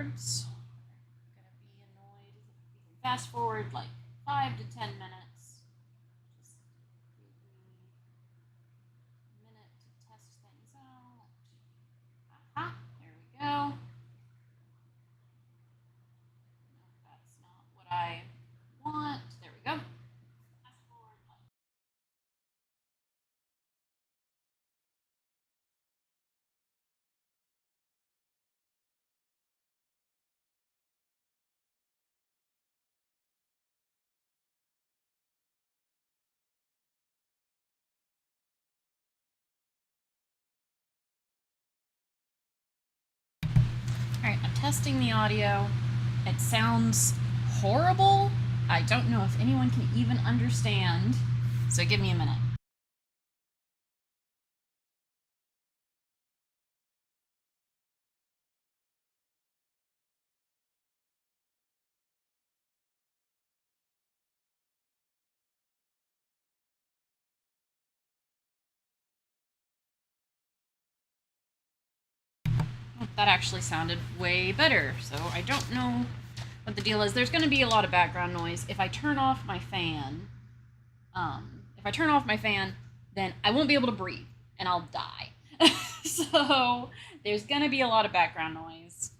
afterwards. I'm gonna be annoyed. We can fast forward like 5 to 10 minutes. Just give me a minute to test things out. Aha, there we go. No, that's not what I want. There we go. Fast forward. Alright, I'm testing the audio. It sounds horrible. I don't know if anyone can even understand. So give me a minute. That actually sounded way better. So I don't know what the deal is. There's going to be a lot of background noise. If I turn off my fan, then I won't be able to breathe and I'll die. So there's going to be a lot of background noise.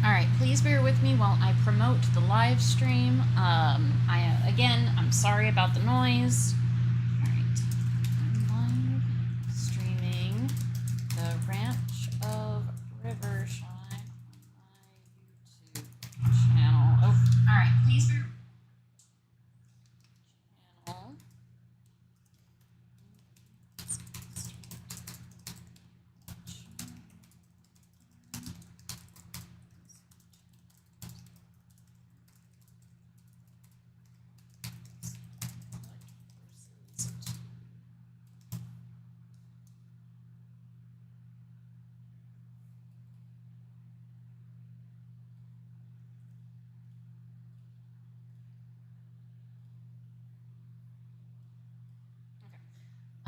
All right, please bear with me while I promote the live stream. I'm sorry about the noise. All right, I'm live streaming the Ranch of Rivershine on my YouTube channel. Oh, all right, please bear. Channel.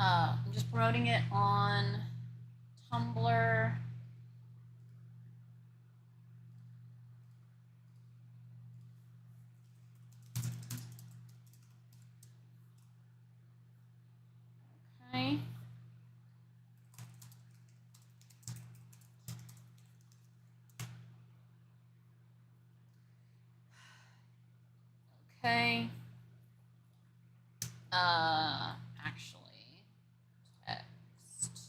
I'm just promoting it on Tumblr. Okay. Okay. Actually, text.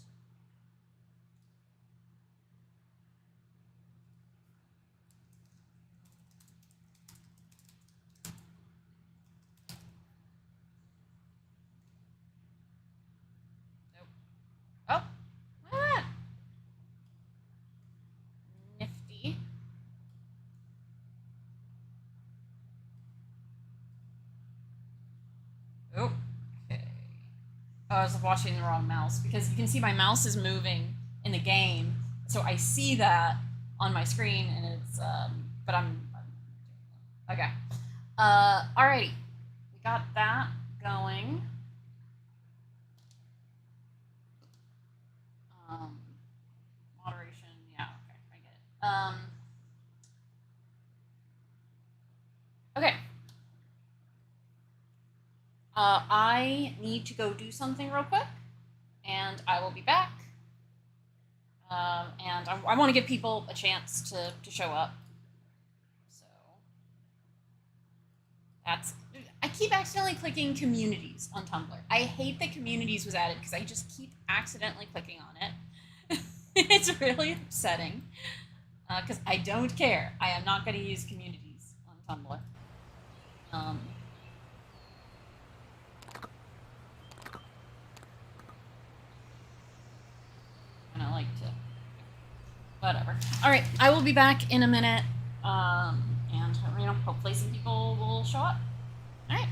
Nope. Oh, ah, nifty. Oh, okay. Oh, I was watching the wrong mouse because you can see my mouse is moving in the game, so I see that on my screen, and it's but I'm okay. Alrighty, we got that going. Moderation, yeah, okay, I get it. Okay. I need to go do something real quick, and I will be back. And I want to give people a chance to show up. So that's. I keep accidentally clicking communities on Tumblr. I hate that communities was added because I just keep accidentally clicking on it. It's really upsetting because I don't care. I am not going to use communities on Tumblr. Um, and I like to. Whatever. All right, I will be back in a minute, and hopefully some people will show up. All right.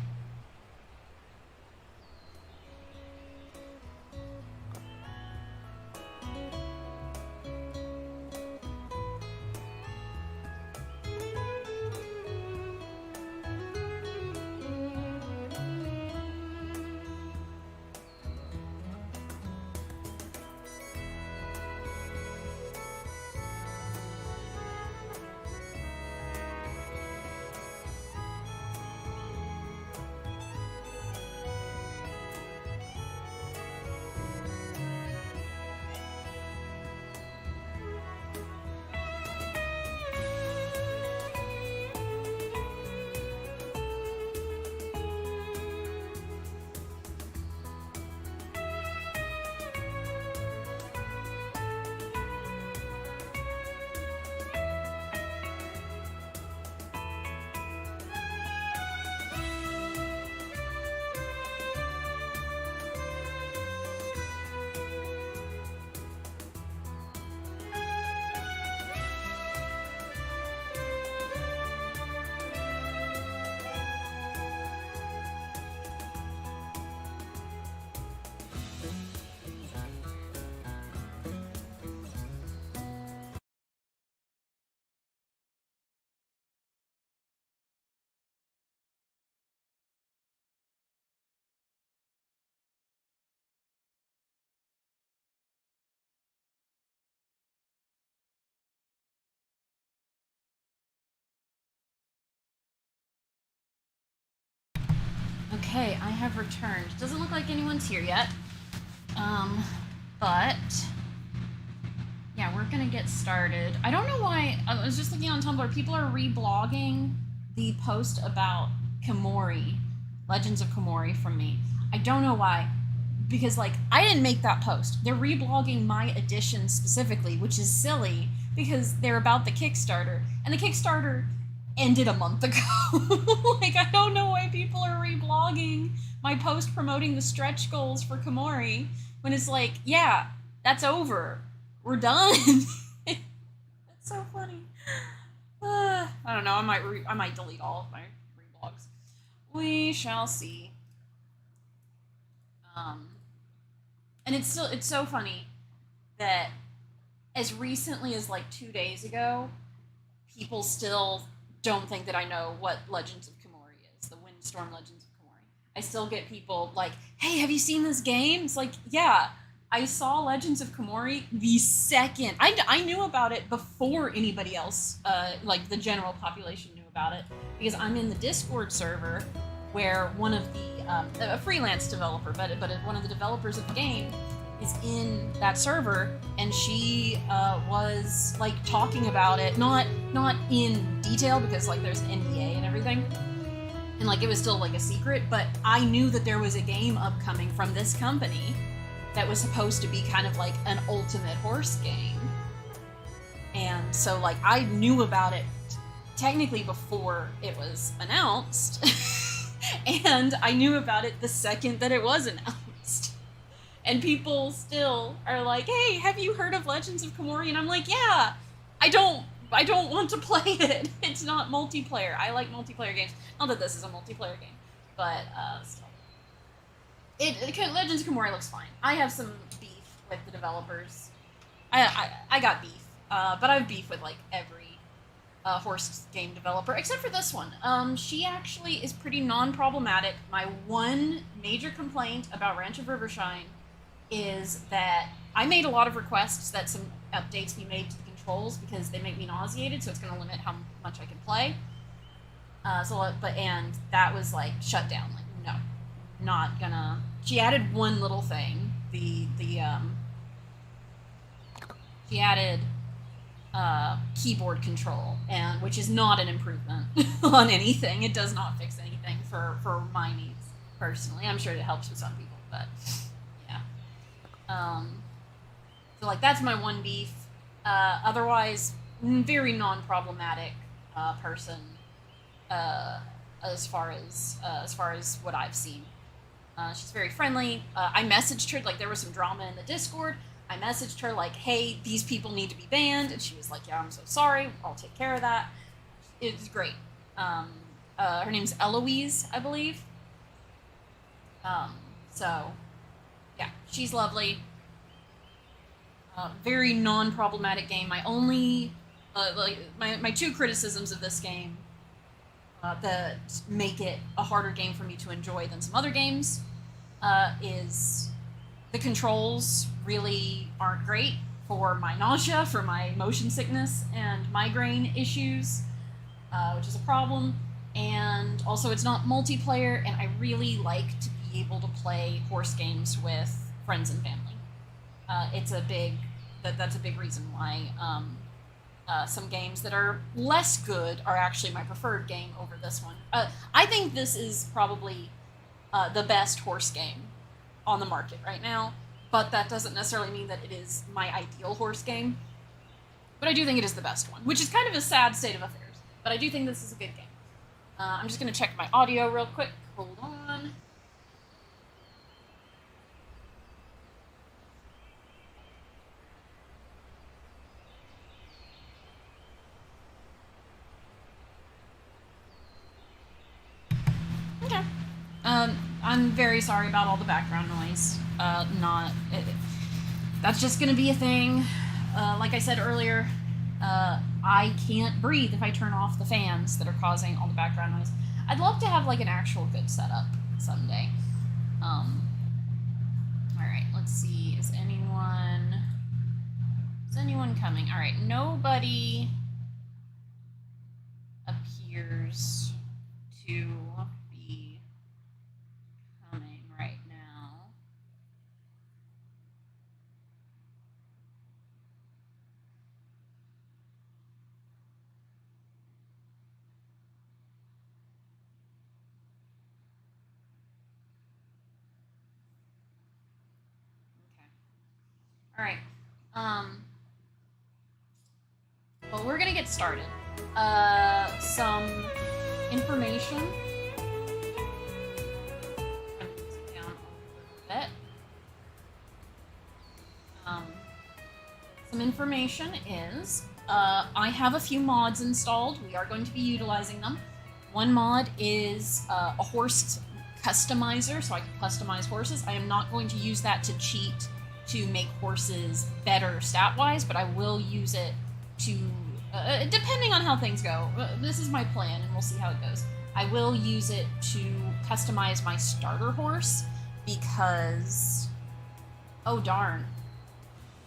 Okay, I have returned. Doesn't look like anyone's here yet. But yeah, we're gonna get started. I don't know why. I was just looking on Tumblr. People are reblogging the post about Komori, Legends of Komori from me. I don't know why, because I didn't make that post. They're reblogging my edition specifically, which is silly because they're about the Kickstarter, and the Kickstarter ended a month ago. I don't know why people are reblogging my post promoting the stretch goals for Komori when it's yeah, that's over. We're done. It's so funny. I don't know. I might delete all of my reblogs. We shall see. And it's so funny that as recently as 2 days ago, people still don't think that I know what Legends of Komori is, the Windstorm Legends of Komori. I still get people hey, have you seen this game? It's yeah, I saw Legends of Komori the second. I knew about it before anybody else, the general population knew about it, because I'm in the Discord server where one of the, a freelance developer, but one of the developers of the game is in that server, and she was talking about it, not in detail because there's an NDA and everything, and it was still a secret, but I knew that there was a game upcoming from this company that was supposed to be kind of an ultimate horse game, and so I knew about it technically before it was announced. And I knew about it the second that it was announced. And people still are hey, have you heard of Legends of Komori? And I'm yeah, I don't want to play it. It's not multiplayer. I like multiplayer games. Not that this is a multiplayer game, but still. Legends of Komori looks fine. I have some beef with the developers. I got beef, but I have beef with every horse game developer, except for this one. She actually is pretty non-problematic. My one major complaint about Ranch of Rivershine is that I made a lot of requests that some updates be made to the controls because they make me nauseated, so it's going to limit how much I can play. And that was shut down. No, not gonna. She added one little thing. She added keyboard control, and which is not an improvement on anything. It does not fix anything for my needs personally. I'm sure it helps with some people, but yeah. So like that's my one beef. Otherwise, very non-problematic person as far as what I've seen. She's very friendly. I messaged her, like there was some drama in the Discord. I messaged her like, hey, these people need to be banned, and she was like, yeah, I'm so sorry. I'll take care of that. It was great. Her name's Eloise, I believe. So, yeah, she's lovely. Very non-problematic game. My only, my two criticisms of this game that make it a harder game for me to enjoy than some other games is the controls really aren't great for my nausea, for my motion sickness and migraine issues, which is a problem. And also, it's not multiplayer, and I really like to be able to play horse games with friends and family. It's a big that's a big reason why some games that are less good are actually my preferred game over this one. I think this is probably the best horse game on the market right now, but that doesn't necessarily mean that it is my ideal horse game. But I do think it is the best one, which is kind of a sad state of affairs. But I do think this is a good game. I'm just going to check my audio real quick. Hold on. Okay. I'm very sorry about all the background noise. That's just going to be a thing. Like I said earlier, I can't breathe if I turn off the fans that are causing all the background noise. I'd love to have like an actual good setup someday. All right, let's see. Is anyone coming? All right, nobody appears to be coming right now. All right. Well, we're gonna get started. Some information. Down a bit. Some information is I have a few mods installed. We are going to be utilizing them. One mod is a horse customizer, so I can customize horses. I am not going to use that to cheat to make horses better stat-wise, but I will use it to, depending on how things go, this is my plan, and we'll see how it goes. I will use it to customize my starter horse, because, oh darn.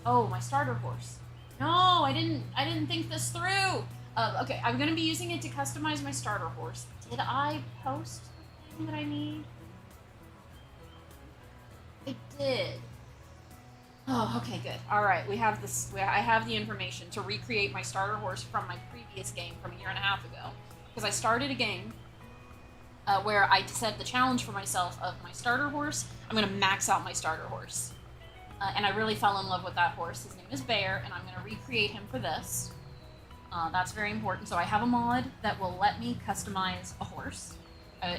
Oh, my starter horse. No, I didn't think this through. Okay, I'm gonna be using it to customize my starter horse. Did I post the thing that I need? I did. Oh, okay, good. All right, we have this. I have the information to recreate my starter horse from my previous game from a year and a half ago. Because I started a game where I set the challenge for myself of my starter horse. I'm going to max out my starter horse. And I really fell in love with that horse. His name is Bear, and I'm going to recreate him for this. That's very important. So I have a mod that will let me customize a horse.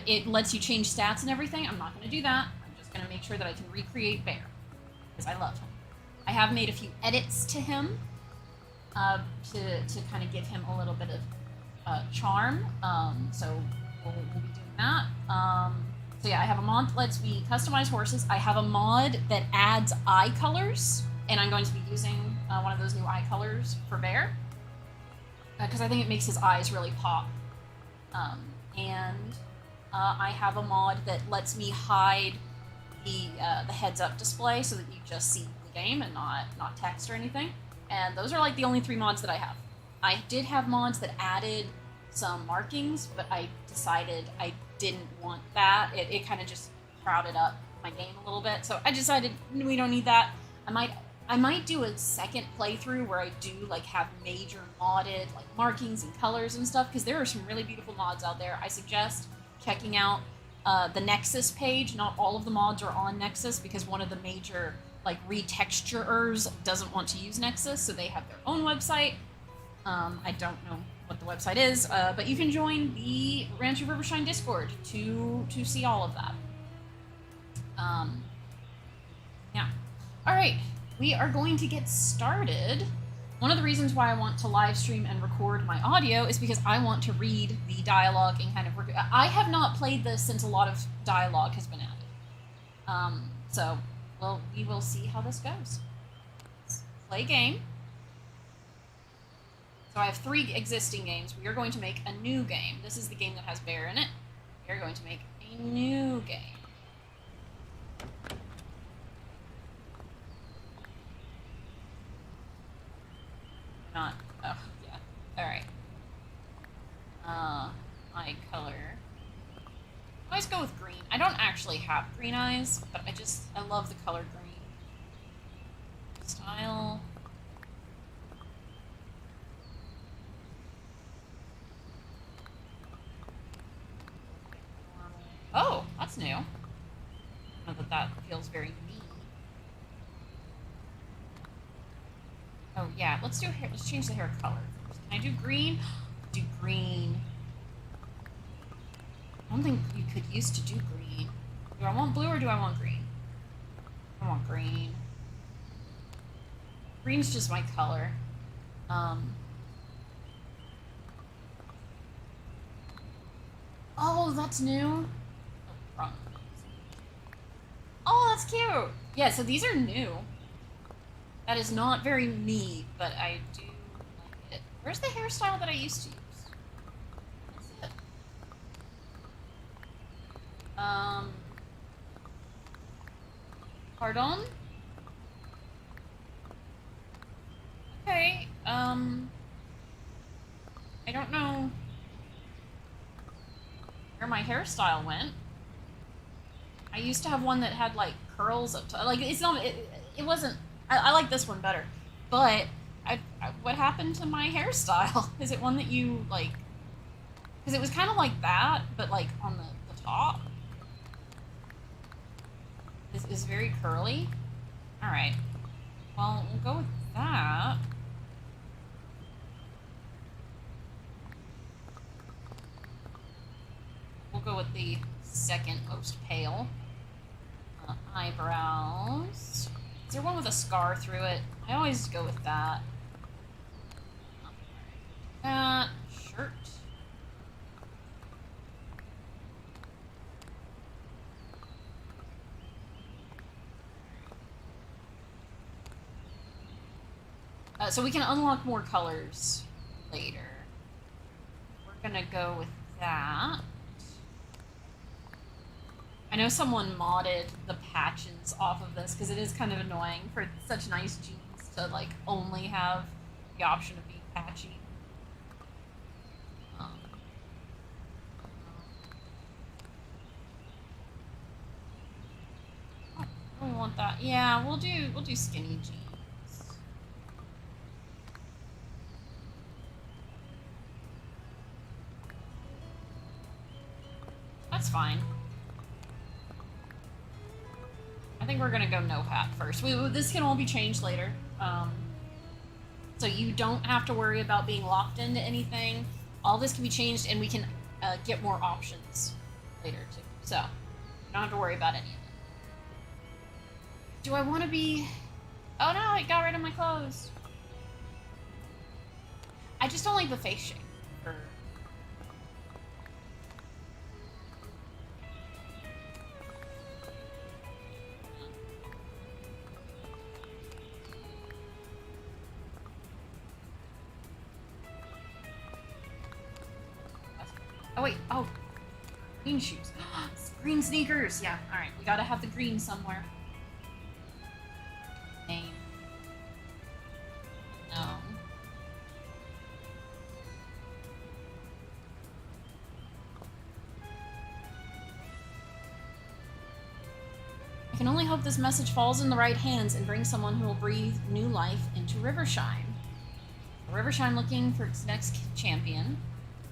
It lets you change stats and everything. I'm not going to do that. I'm just going to make sure that I can recreate Bear, because I love him. I have made a few edits to him to kind of give him a little bit of charm. So we'll be doing that. So yeah, I have a mod that lets me customize horses. I have a mod that adds eye colors, and I'm going to be using one of those new eye colors for Bear, because I think it makes his eyes really pop. And I have a mod that lets me hide the heads-up display so that you just see the game and not text or anything. And those are like the only 3 mods that I have. I did have mods that added some markings, but I decided I didn't want that. It kind of just crowded up my game a little bit, so I decided we don't need that. I might do a second playthrough where I do like have major modded like markings and colors and stuff, because there are some really beautiful mods out there. I suggest checking out the Nexus page. Not all of the mods are on Nexus, because one of the major like retexturers doesn't want to use Nexus, so they have their own website. I don't know what the website is, but you can join the Ranch of Rivershine Discord to see all of that. Yeah. All right, we are going to get started. One of the reasons why I want to live stream and record my audio is because I want to read the dialogue and kind of I have not played this since a lot of dialogue has been added. So, well, we will see how this goes. Let's play game. So I have 3 existing games. We are going to make a new game. This is the game that has bear in it. We are going to make a new game. Not, oh, yeah. Alright. My color. I always go with green. I don't actually have green eyes, but I love the color green. Style. Oh, that's new. I don't know that feels very me. Oh yeah, let's change the hair color first. Can I do green? Do green. I don't think you could used to do green. Do I want blue or do I want green? I want green. Green's just my color. Oh, that's new. Oh, wrong. Oh, that's cute. Yeah, so these are new. That is not very me, but I do like it. Where's the hairstyle that I used to use? What's it? Pardon? Okay, I don't know where my hairstyle went. I used to have one that had, like, curls up top. Like, it's not, it wasn't, I like this one better. But, what happened to my hairstyle? Is it one that you, like, because it was kind of like that, but, like, on the top. Is very curly. Alright. Well, we'll go with that. We'll go with the second most pale. Eyebrows. Is there one with a scar through it? I always go with that. That shirt. So we can unlock more colors later. We're gonna go with that. I know someone modded the patches off of this because it is kind of annoying for such nice jeans to, like, only have the option of being patchy. I don't want that. Yeah, we'll do skinny jeans. That's fine. I think we're gonna go no hat first. This can all be changed later. So you don't have to worry about being locked into anything. All this can be changed and we can get more options later too. So, you don't have to worry about any of it. Do I want to be... Oh no, it got rid of my clothes. I just don't like the face shape. Oh wait, oh, green shoes. Green sneakers, yeah, alright, we gotta have the green somewhere. Name. No. I can only hope this message falls in the right hands and brings someone who will breathe new life into Rivershine. Rivershine looking for its next champion.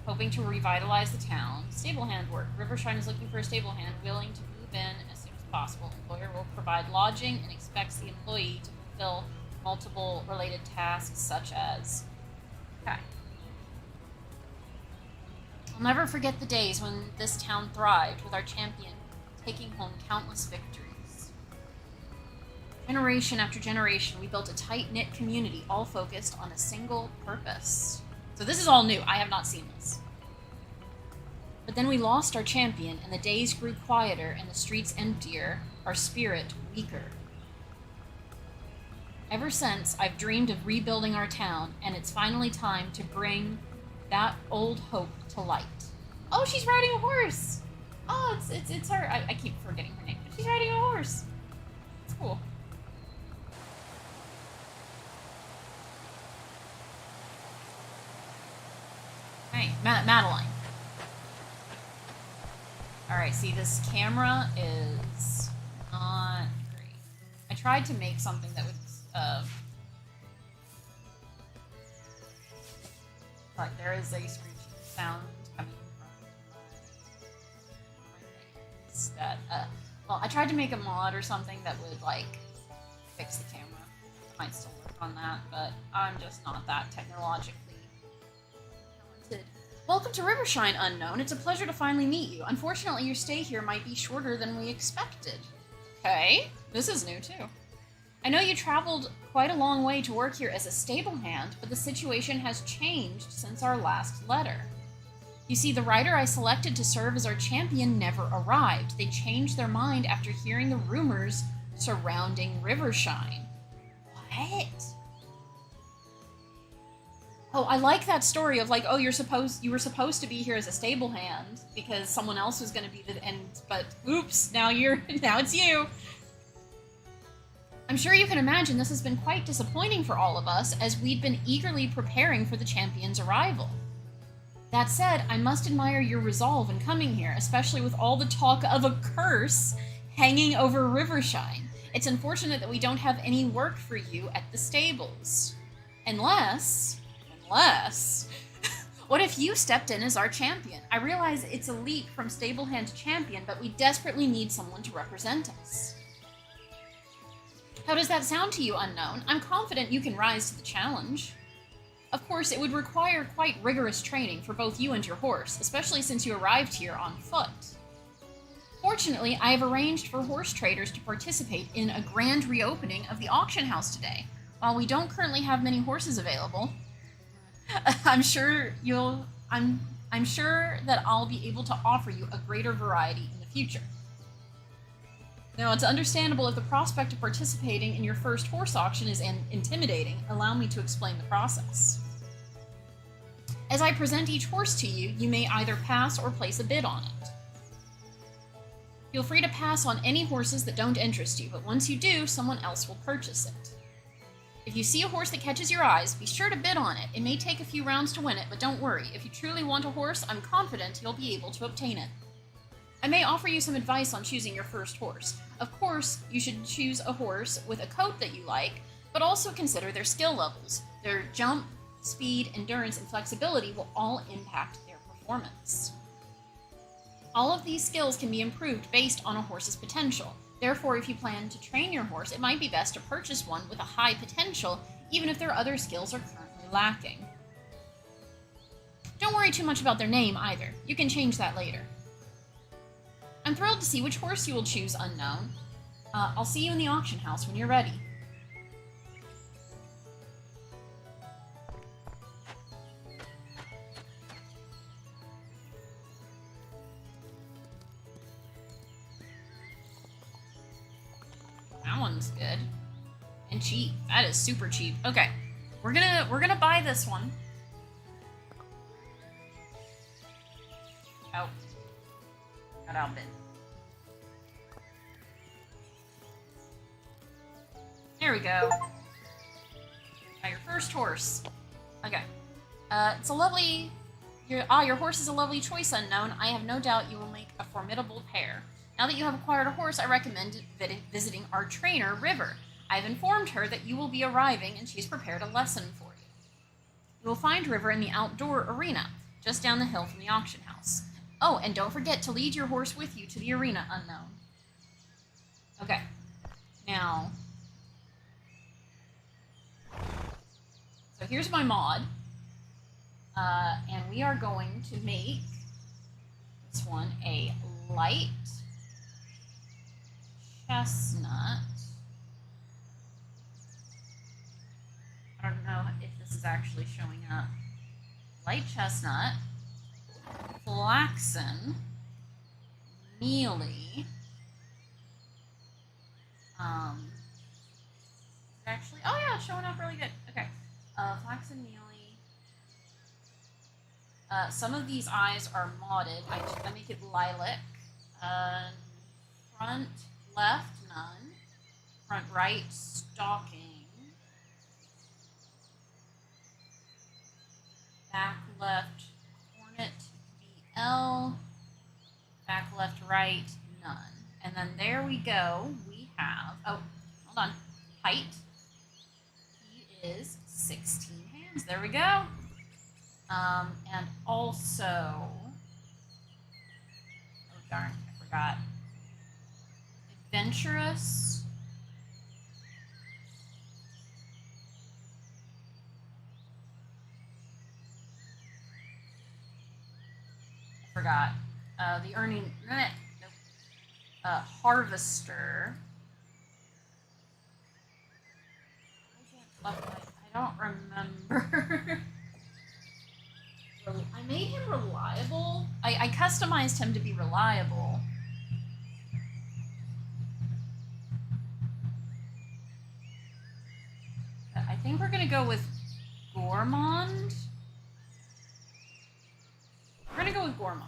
Hoping to revitalize the town. Stable hand work. Rivershine is looking for a stable hand willing to move in as soon as possible. Employer will provide lodging and expects the employee to fulfill multiple related tasks such as... Okay. I'll never forget the days when this town thrived with our champion taking home countless victories. Generation after generation, we built a tight-knit community all focused on a single purpose. So this is all new. I have not seen this. But then we lost our champion, and the days grew quieter and the streets emptier, our spirit weaker. Ever since, I've dreamed of rebuilding our town, and it's finally time to bring that old hope to light. Oh, she's riding a horse! Oh, it's her. I keep forgetting her name, but she's riding a horse. It's cool. Hey, Madeline. Alright, see, this camera is not great. I tried to make something that would, like, there is a screeching sound coming from my face that, well, I tried to make a mod or something that would, like, fix the camera. I might still work on that, but I'm just not that technologically talented. Welcome to Rivershine, Unknown. It's a pleasure to finally meet you. Unfortunately, your stay here might be shorter than we expected. Okay, this is new too. I know you traveled quite a long way to work here as a stable hand, but the situation has changed since our last letter. You see, the rider I selected to serve as our champion never arrived. They changed their mind after hearing the rumors surrounding Rivershine. What? Oh, I like that story of like, oh, you were supposed to be here as a stable hand because someone else was going to be the end, but oops, now it's you. I'm sure you can imagine this has been quite disappointing for all of us as we'd been eagerly preparing for the champion's arrival. That said, I must admire your resolve in coming here, especially with all the talk of a curse hanging over Rivershine. It's unfortunate that we don't have any work for you at the stables. Unless, what if you stepped in as our champion? I realize it's a leap from stable hand to champion, but we desperately need someone to represent us. How does that sound to you, Unknown? I'm confident you can rise to the challenge. Of course, it would require quite rigorous training for both you and your horse, especially since you arrived here on foot. Fortunately, I have arranged for horse traders to participate in a grand reopening of the auction house today. While we don't currently have many horses available, I'm sure that I'll be able to offer you a greater variety in the future. Now, it's understandable if the prospect of participating in your first horse auction is intimidating. Allow me to explain the process. As I present each horse to you, you may either pass or place a bid on it. Feel free to pass on any horses that don't interest you, but once you do, someone else will purchase it. If you see a horse that catches your eyes, be sure to bid on it. It may take a few rounds to win it, but don't worry. If you truly want a horse, I'm confident you'll be able to obtain it. I may offer you some advice on choosing your first horse. Of course, you should choose a horse with a coat that you like, but also consider their skill levels. Their jump, speed, endurance, and flexibility will all impact their performance. All of these skills can be improved based on a horse's potential. Therefore, if you plan to train your horse, it might be best to purchase one with a high potential, even if their other skills are currently lacking. Don't worry too much about their name either. You can change that later. I'm thrilled to see which horse you will choose, Unknown. I'll see you in the auction house when you're ready. That one's good. And cheap. That is super cheap. Okay. We're gonna buy this one. Oh. Got out bit. There we go. Now your first horse. Okay. It's a lovely... your horse is a lovely choice, Unknown. I have no doubt you will make a formidable pair. Now that you have acquired a horse, I recommend visiting our trainer, River. I have informed her that you will be arriving, and she's prepared a lesson for you. You will find River in the outdoor arena, just down the hill from the auction house. Oh, and don't forget to lead your horse with you to the arena, Unknown. Okay. Now, so here's my mod. And we are going to make this one a light chestnut. I don't know if this is actually showing up. Light chestnut, flaxen, mealy. Actually, oh yeah, it's showing up really good. Okay, flaxen, mealy. Some of these eyes are modded. I make it lilac. Front left, none. Front right, stalking. Back left, cornet, BL. Back left, right, none. And then there we go. We have, oh, hold on. Height. He is 16 hands. There we go. And also, oh darn, I forgot. Adventurous. I forgot. The earning, nope. Harvester. I don't remember. I made him reliable. I customized him to be reliable. I think we're going to go with Gourmand. We're going to go with Gourmand.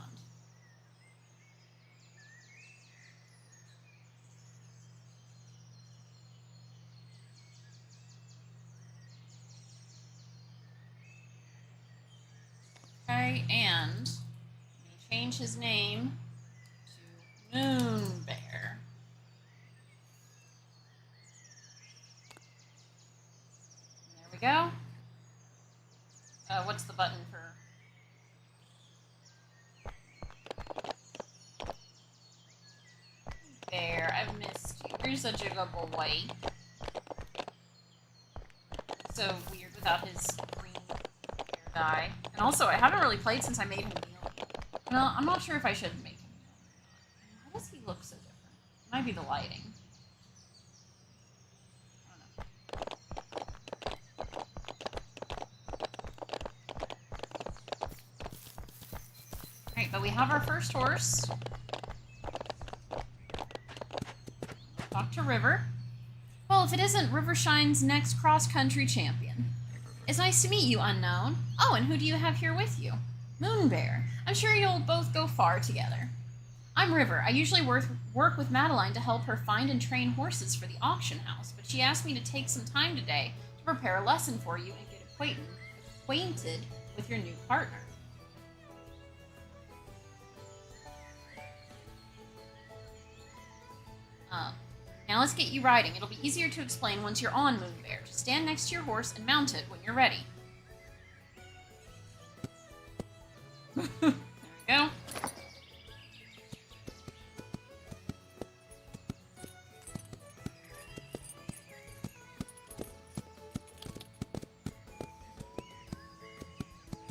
Okay, and change his name to Moon Bear. There we go. What's the button for? Bear, I've missed you. You're such a good boy. So weird without his green hair dye. And also, I haven't really played since I made him mealy. Well, I'm not sure if I should make him mealy. Why does he look so different? It might be the lighting. Alright, but we have our first horse. Talk to River. Well, if it isn't Rivershine's next cross-country champion. It's nice to meet you, Unknown. Oh, and who do you have here with you? Moon Bear. I'm sure you'll both go far together. I'm River. I usually work with Madeline to help her find and train horses for the auction house, but she asked me to take some time today to prepare a lesson for you and get acquainted with your new partner. Now let's get you riding. It'll be easier to explain once you're on Moon Bear. Just stand next to your horse and mount it when you're ready. There we go.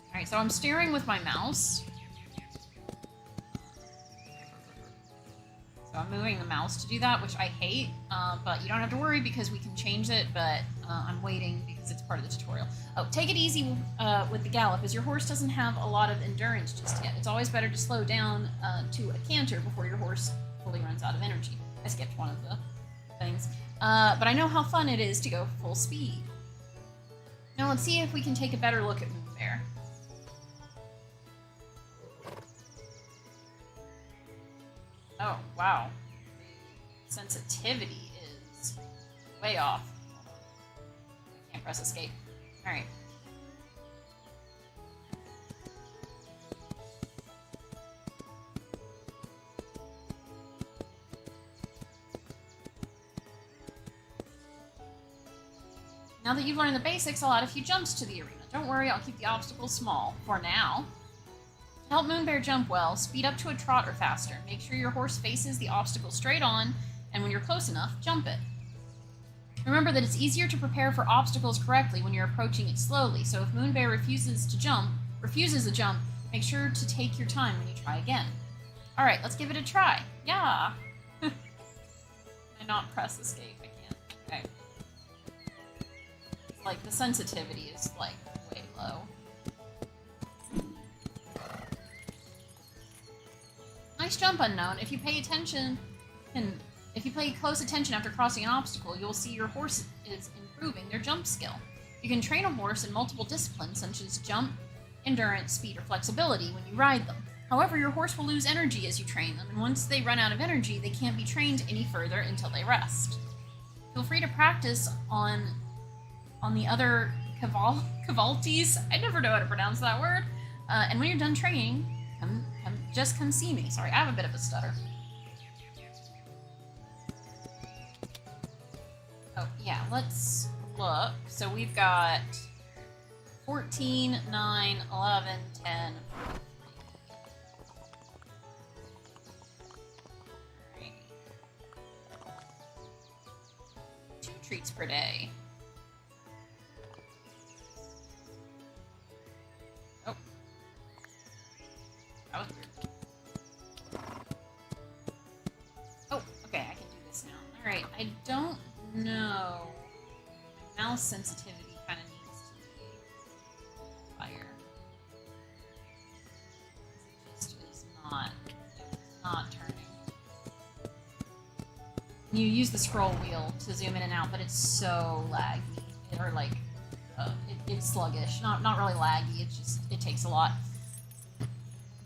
Alright, so I'm steering with my mouse. So I'm moving the mouse to do that, which I hate, but you don't have to worry because we can change it, but I'm waiting because it's part of the tutorial. Oh, take it easy with the gallop, as your horse doesn't have a lot of endurance just yet. It's always better to slow down to a canter before your horse fully runs out of energy. I skipped one of the things. But I know how fun it is to go full speed. Now let's see if we can take a better look at Moon Bear. Oh, wow. The sensitivity is way off. I can't press escape. Alright. Now that you've learned the basics, I'll add a few jumps to the arena. Don't worry, I'll keep the obstacles small for now. To help Moon Bear jump well, speed up to a trot or faster. Make sure your horse faces the obstacle straight on, And when you're close enough, jump it. Remember that it's easier to prepare for obstacles correctly when you're approaching it slowly, so if Moonbear refuses a jump, make sure to take your time when you try again. Alright, let's give it a try. Yeah! Can I not press escape? I can't. Okay. Like, the sensitivity is, like, way low. Nice jump, Unknown. If you pay close attention after crossing an obstacle, you'll see your horse is improving their jump skill. You can train a horse in multiple disciplines, such as jump, endurance, speed, or flexibility when you ride them. However, your horse will lose energy as you train them, and once they run out of energy, they can't be trained any further until they rest. Feel free to practice on the other cavalties. I never know how to pronounce that word. And when you're done training, just come see me. Sorry, I have a bit of a stutter. Oh, yeah, let's look. So we've got 14, 9, 11, 10. Right. 2 treats per day. Oh. That was weird. Oh, okay, I can do this now. Alright, I don't know. My mouse sensitivity kind of needs to be higher. It just is not turning. You use the scroll wheel to zoom in and out, but it's so laggy. Or like, it's sluggish. Not really laggy, it takes a lot.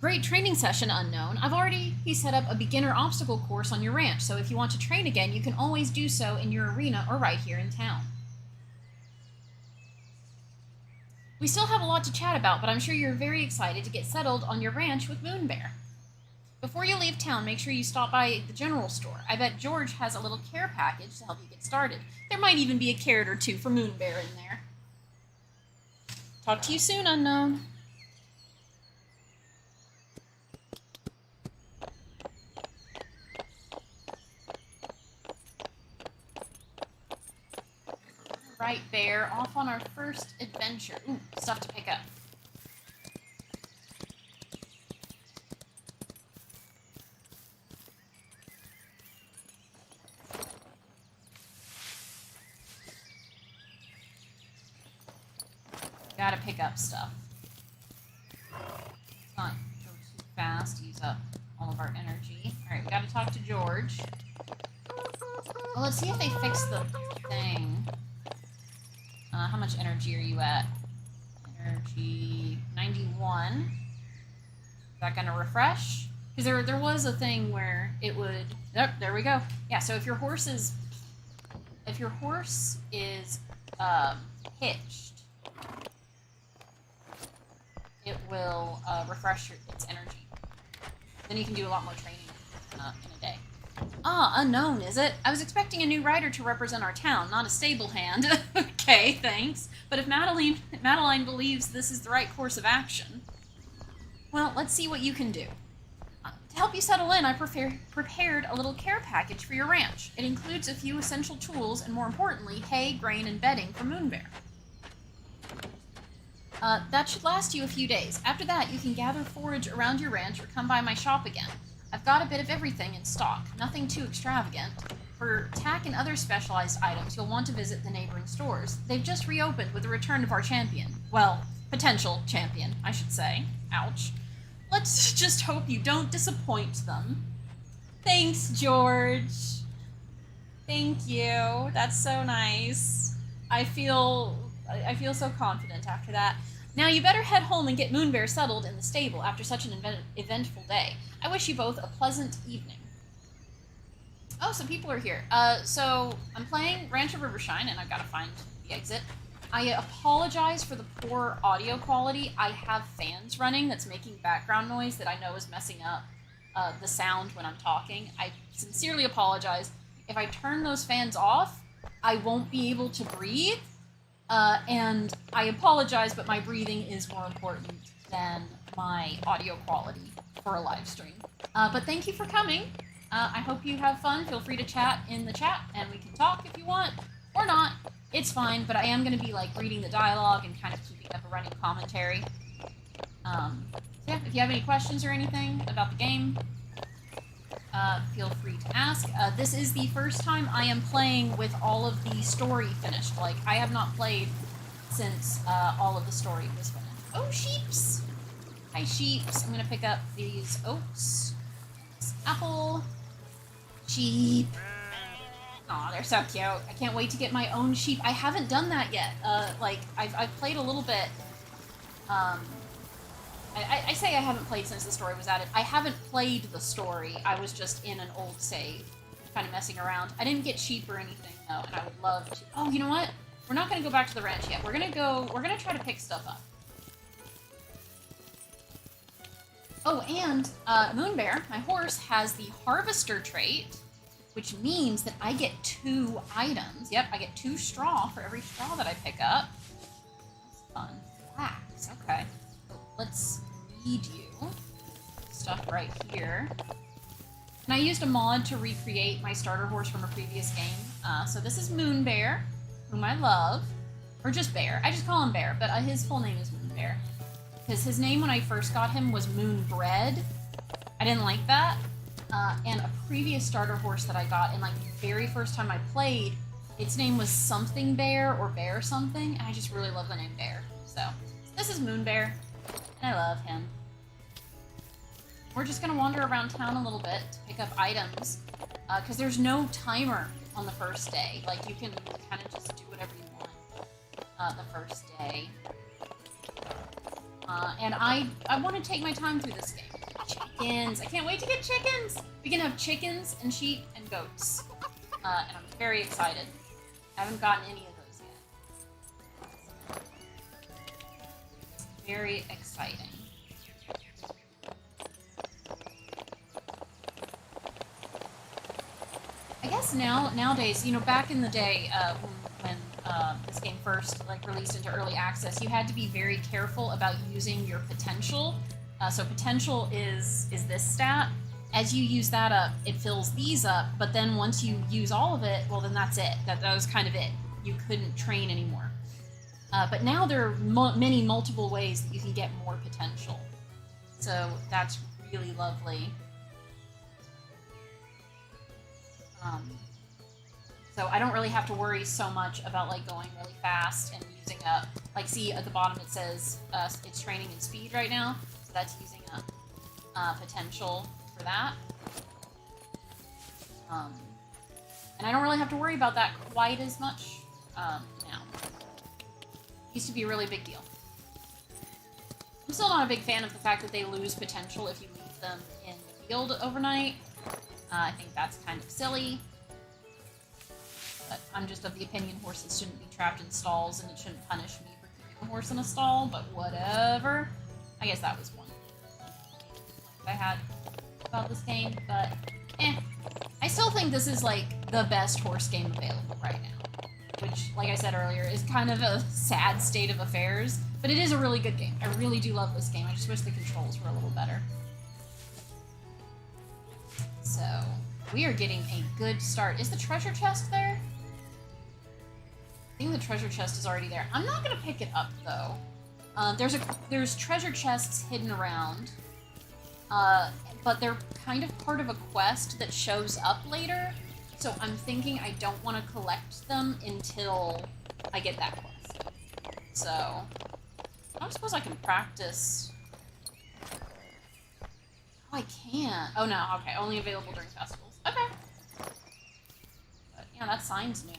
Great training session, Unknown. I've already set up a beginner obstacle course on your ranch, so if you want to train again, you can always do so in your arena or right here in town. We still have a lot to chat about, but I'm sure you're very excited to get settled on your ranch with Moonbear. Before you leave town, make sure you stop by the general store. I bet George has a little care package to help you get started. There might even be a carrot or two for Moonbear in there. Talk to you soon, Unknown. Right, Bear, off on our first adventure. Ooh, stuff to pick up. Gotta pick up stuff. Let's not go too fast, use up all of our energy. Alright, we gotta talk to George. Well, let's see if they fix the thing. How much energy are you at? Energy 91. Is that gonna refresh? Because there was a thing where it would. Yep, there we go. Yeah. So if your horse is hitched, it will refresh its energy. Then you can do a lot more training in a day. Ah, Unknown, is it? I was expecting a new rider to represent our town, not a stable hand. Okay, thanks. But if Madeline believes this is the right course of action, well, let's see what you can do. To help you settle in, I prepared a little care package for your ranch. It includes a few essential tools and, more importantly, hay, grain, and bedding for Moonbear. That should last you a few days. After that, you can gather forage around your ranch or come by my shop again. I've got a bit of everything in stock, nothing too extravagant. For tack and other specialized items, you'll want to visit the neighboring stores. They've just reopened with the return of our champion. Well, potential champion, I should say. Ouch. Let's just hope you don't disappoint them. Thanks, George. Thank you. That's so nice. I feel so confident after that. Now you better head home and get Moonbear settled in the stable after such an eventful day. I wish you both a pleasant evening. Oh, some people are here. So I'm playing Ranch of Rivershine, and I've got to find the exit. I apologize for the poor audio quality. I have fans running that's making background noise that I know is messing up the sound when I'm talking. I sincerely apologize. If I turn those fans off, I won't be able to breathe. And I apologize, but my breathing is more important than my audio quality for a live stream. But thank you for coming. I hope you have fun. Feel free to chat in the chat, and we can talk if you want, or not. It's fine, but I am going to be, like, reading the dialogue and kind of keeping up a running commentary. So yeah, if you have any questions or anything about the game, feel free to ask. This is the first time I am playing with all of the story finished. Like, I have not played since all of the story was finished. Oh, sheeps! Hi, sheeps. I'm gonna pick up these oats. This apple. Sheep. Aw, they're so cute. I can't wait to get my own sheep. I haven't done that yet. Like, I've played a little bit. I say I haven't played since the story was added. I haven't played the story. I was just in an old save, kind of messing around. I didn't get sheep or anything, though, and I would love to... Oh, you know what? We're not going to go back to the ranch yet. We're going to try to pick stuff up. Oh, and Moonbear, my horse, has the Harvester trait, which means that I get 2 items. Yep, I get 2 straw for every straw that I pick up. That's fun. Flax, okay. So let's feed you. Stuff right here. And I used a mod to recreate my starter horse from a previous game. So this is Moonbear, whom I love. Or just Bear. I just call him Bear, but his full name is Moonbear. Because his name when I first got him was Moonbread. I didn't like that. And a previous starter horse that I got, and like the very first time I played, its name was something Bear or Bear something, and I just really love the name Bear. So this is Moonbear, and I love him. We're just gonna wander around town a little bit to pick up items, because there's no timer on the first day. Like, you can kind of just do whatever you want the first day. And I want to take my time through this game. Chickens! I can't wait to get chickens! We can have chickens and sheep and goats. And I'm very excited. I haven't gotten any of those yet. Very exciting. I guess nowadays, you know, back in the day, when this game first released into early access, you had to be very careful about using your potential. So potential is this stat. As you use that up, it fills these up, but then once you use all of it, well, then that's it. That was kind of it. You couldn't train anymore. But now there are many multiple ways that you can get more potential. So that's really lovely. So I don't really have to worry so much about like going really fast and using up, like, see at the bottom it says it's training and speed right now, so that's using up potential for that. And I don't really have to worry about that quite as much now. Used to be a really big deal. I'm still not a big fan of the fact that they lose potential if you leave them in the field overnight. I think that's kind of silly. But I'm just of the opinion horses shouldn't be trapped in stalls, and it shouldn't punish me for keeping a horse in a stall, but whatever. I guess that was one I had about this game, but I still think this is, like, the best horse game available right now. Which, like I said earlier, is kind of a sad state of affairs, but it is a really good game. I really do love this game. I just wish the controls were a little better. So, we are getting a good start. Is the treasure chest there? I think the treasure chest is already there. I'm not gonna pick it up, though. There's treasure chests hidden around, but they're kind of part of a quest that shows up later, so I'm thinking I don't want to collect them until I get that quest. So, I don't suppose I can practice. Oh, I can't. Oh, no, okay, only available during festivals. Okay. But, yeah, that sign's new.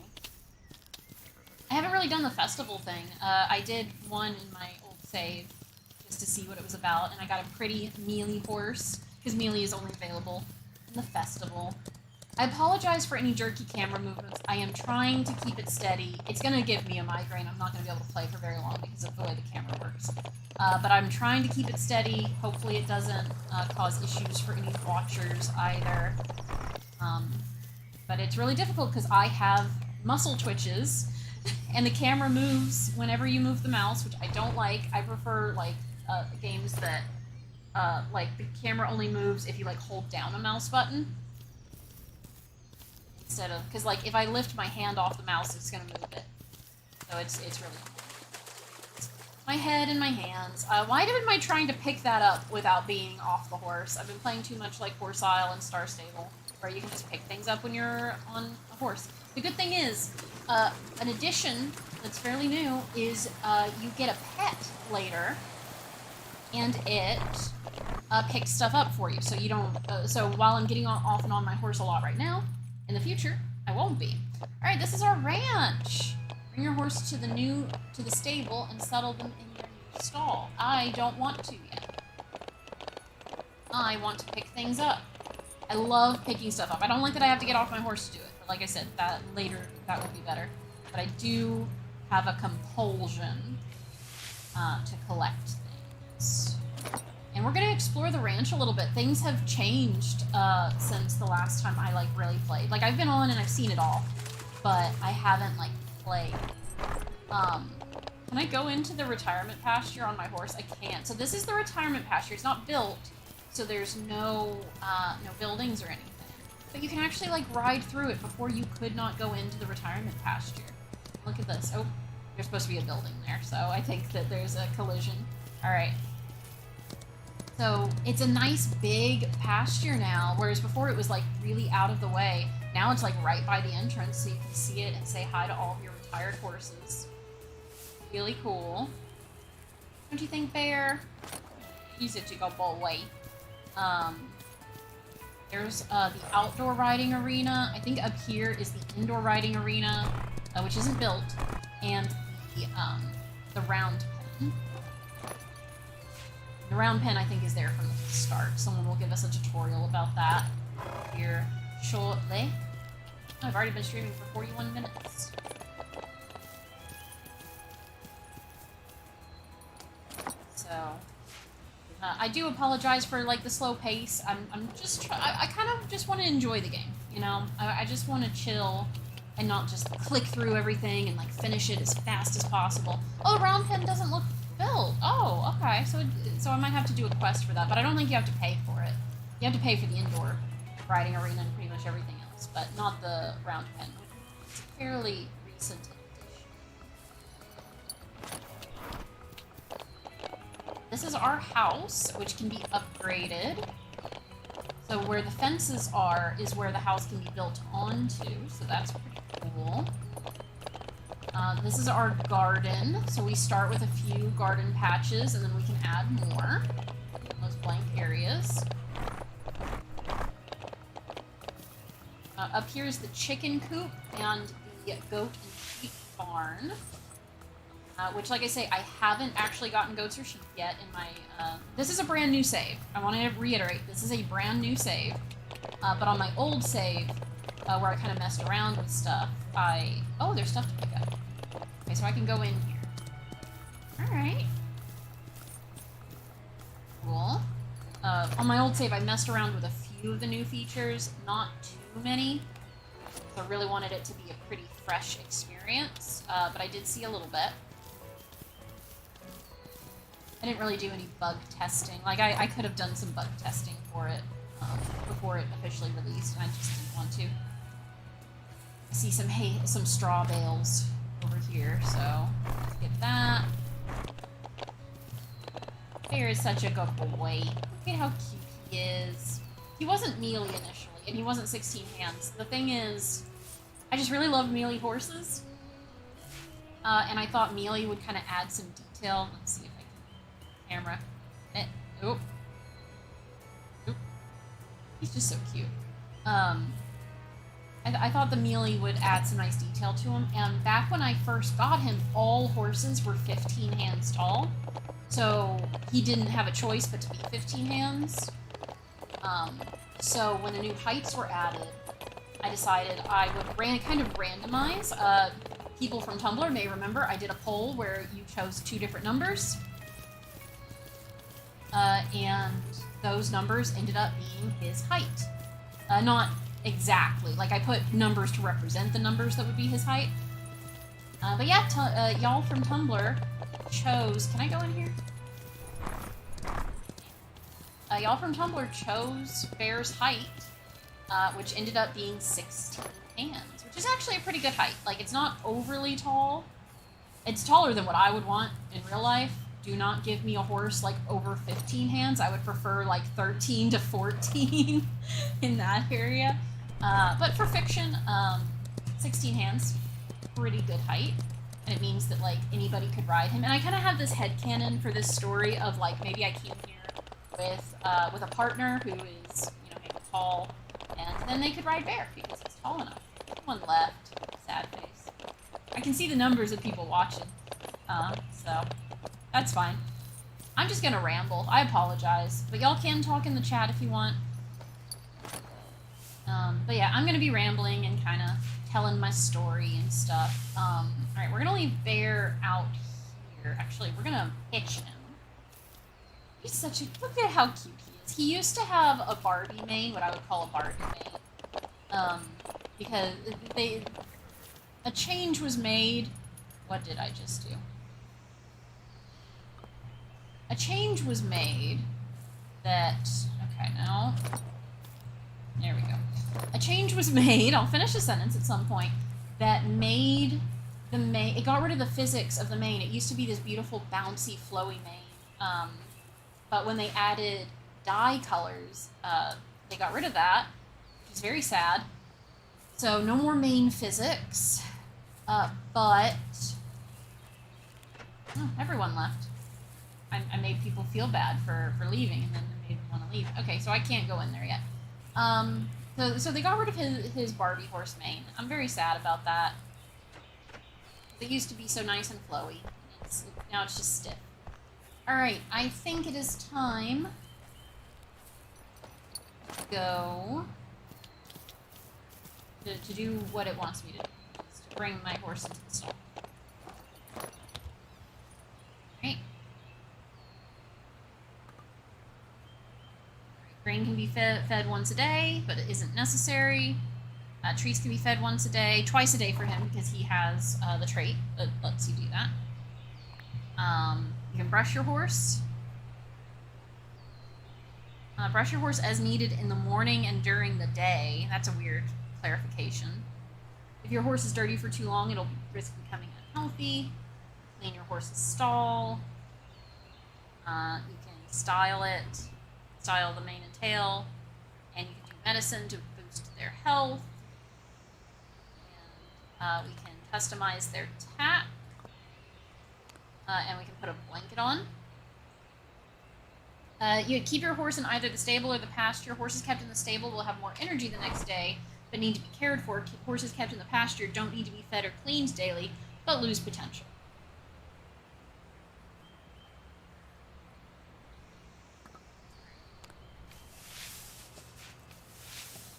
I haven't really done the festival thing. I did one in my old save just to see what it was about, and I got a pretty mealy horse, because mealy is only available in the festival. I apologize for any jerky camera movements. I am trying to keep it steady. It's going to give me a migraine. I'm not going to be able to play for very long because of the way the camera works. But I'm trying to keep it steady. Hopefully it doesn't cause issues for any watchers either. But it's really difficult because I have muscle twitches, and the camera moves whenever you move the mouse, which I don't like. I prefer, like, games that, like, the camera only moves if you, like, hold down a mouse button. instead of, because like if I lift my hand off the mouse, it's gonna move it. So it's really my head and my hands. Why am I trying to pick that up without being off the horse? I've been playing too much like Horse Isle and Star Stable, where you can just pick things up when you're on a horse. The good thing is, an addition that's fairly new is you get a pet later, and it picks stuff up for you. So you don't. So while I'm getting off and on my horse a lot right now, in the future I won't be. All right, this is our ranch. Bring your horse to the stable and settle them in your new stall. I don't want to yet. I want to pick things up. I love picking stuff up. I don't like that I have to get off my horse to do it. But like I said, that later that would be better. But I do have a compulsion to collect things. And we're gonna explore the ranch a little bit. Things have changed since the last time I like really played. Like I've been on and I've seen it all, but I haven't like played. Can I go into the retirement pasture on my horse? I can't. So this is the retirement pasture. It's not built, so there's no buildings or anything. But you can actually like ride through it. Before you could not go into the retirement pasture. Look at this. Oh, there's supposed to be a building there, so I think that there's a collision. All right. So it's a nice big pasture now, whereas before it was like really out of the way. Now it's like right by the entrance, so you can see it and say hi to all of your retired horses. Really cool. Don't you think, Bear? Use it to go boy. There's the outdoor riding arena. I think up here is the indoor riding arena, which isn't built, and the round pen. The round pen, I think, is there from the start. Someone will give us a tutorial about that here shortly. Oh, I've already been streaming for 41 minutes. So, I do apologize for, like, the slow pace. I'm just I kind of just want to enjoy the game, you know? I just want to chill and not just click through everything and, like, finish it as fast as possible. Oh, the round pen doesn't look built. Oh, okay. So I might have to do a quest for that, but I don't think you have to pay for it. You have to pay for the indoor riding arena and pretty much everything else, but not the round pen. It's a fairly recent addition. This is our house, which can be upgraded. So where the fences are is where the house can be built onto, so that's pretty cool. This is our garden, so we start with a few garden patches, and then we can add more in those blank areas. Up here is the chicken coop and the goat and sheep barn, which, like I say, I haven't actually gotten goats or sheep yet in my... this is a brand new save. I want to reiterate, this is a brand new save, but on my old save, where I kind of messed around with stuff, oh, there's stuff to pick up. Okay, so I can go in here. Alright. Cool. On my old save, I messed around with a few of the new features, not too many. So I really wanted it to be a pretty fresh experience, but I did see a little bit. I didn't really do any bug testing. Like, I could have done some bug testing for it before it officially released, and I just didn't want to. I see some straw bales over here, so let's get that. Bear is such a good boy. Look at how cute he is. He wasn't mealy initially, and he wasn't 16 hands. The thing is, I just really love mealy horses. And I thought mealy would kind of add some detail. Let's see if I can camera it. Oop. Oop. He's just so cute. I thought the mealy would add some nice detail to him, and back when I first got him, all horses were 15 hands tall, so he didn't have a choice but to be 15 hands. So when the new heights were added, I decided I would kind of randomize. People from Tumblr may remember I did a poll where you chose 2 different numbers, and those numbers ended up being his height. Not exactly. Like, I put numbers to represent the numbers that would be his height. But yeah, y'all from Tumblr chose... Can I go in here? Y'all from Tumblr chose Bear's height, which ended up being 16 hands, which is actually a pretty good height. Like, it's not overly tall. It's taller than what I would want in real life. Do not give me a horse like over 15 hands. I would prefer like 13 to 14 in that area. But for fiction, 16 hands, pretty good height. And it means that like anybody could ride him. And I kind of have this headcanon for this story of like maybe I came here with a partner who is, you know, maybe tall, and then they could ride Bear because he's tall enough. One left, sad face. I can see the numbers of people watching, so that's fine. I'm just gonna ramble. I apologize, but y'all can talk in the chat if you want. But yeah, I'm gonna be rambling and kind of telling my story and stuff. All right, we're gonna leave Bear out here. Actually, we're gonna hitch him. He's such a, look at how cute he is. He used to have a Barbie mane, what I would call a Barbie mane, because a change was made. What did I just do? A change was made that, okay, now, there we go. A change was made, I'll finish the sentence at some point, that made the mane, it got rid of the physics of the mane. It used to be this beautiful, bouncy, flowy mane, but when they added dye colors, they got rid of that, which is very sad. So no more mane physics, but, oh, everyone left. I made people feel bad for leaving, and then they made me want to leave. Okay, so I can't go in there yet. So they got rid of his Barbie horse mane. I'm very sad about that. It used to be so nice and flowy. Now it's just stiff. Alright, I think it is time to go to do what it wants me to do. It's to bring my horse into the stall. Alright. Grain can be fed once a day, but it isn't necessary. Treats can be fed once a day, twice a day for him because he has the trait that lets you do that. You can brush your horse. Brush your horse as needed in the morning and during the day. That's a weird clarification. If your horse is dirty for too long, it'll risk becoming unhealthy. Clean your horse's stall. You can style it. Style the mane and tail, and you can do medicine to boost their health, and we can customize their tack, and we can put a blanket on. You keep your horse in either the stable or the pasture. Horses kept in the stable will have more energy the next day, but need to be cared for. Horses kept in the pasture don't need to be fed or cleaned daily, but lose potential.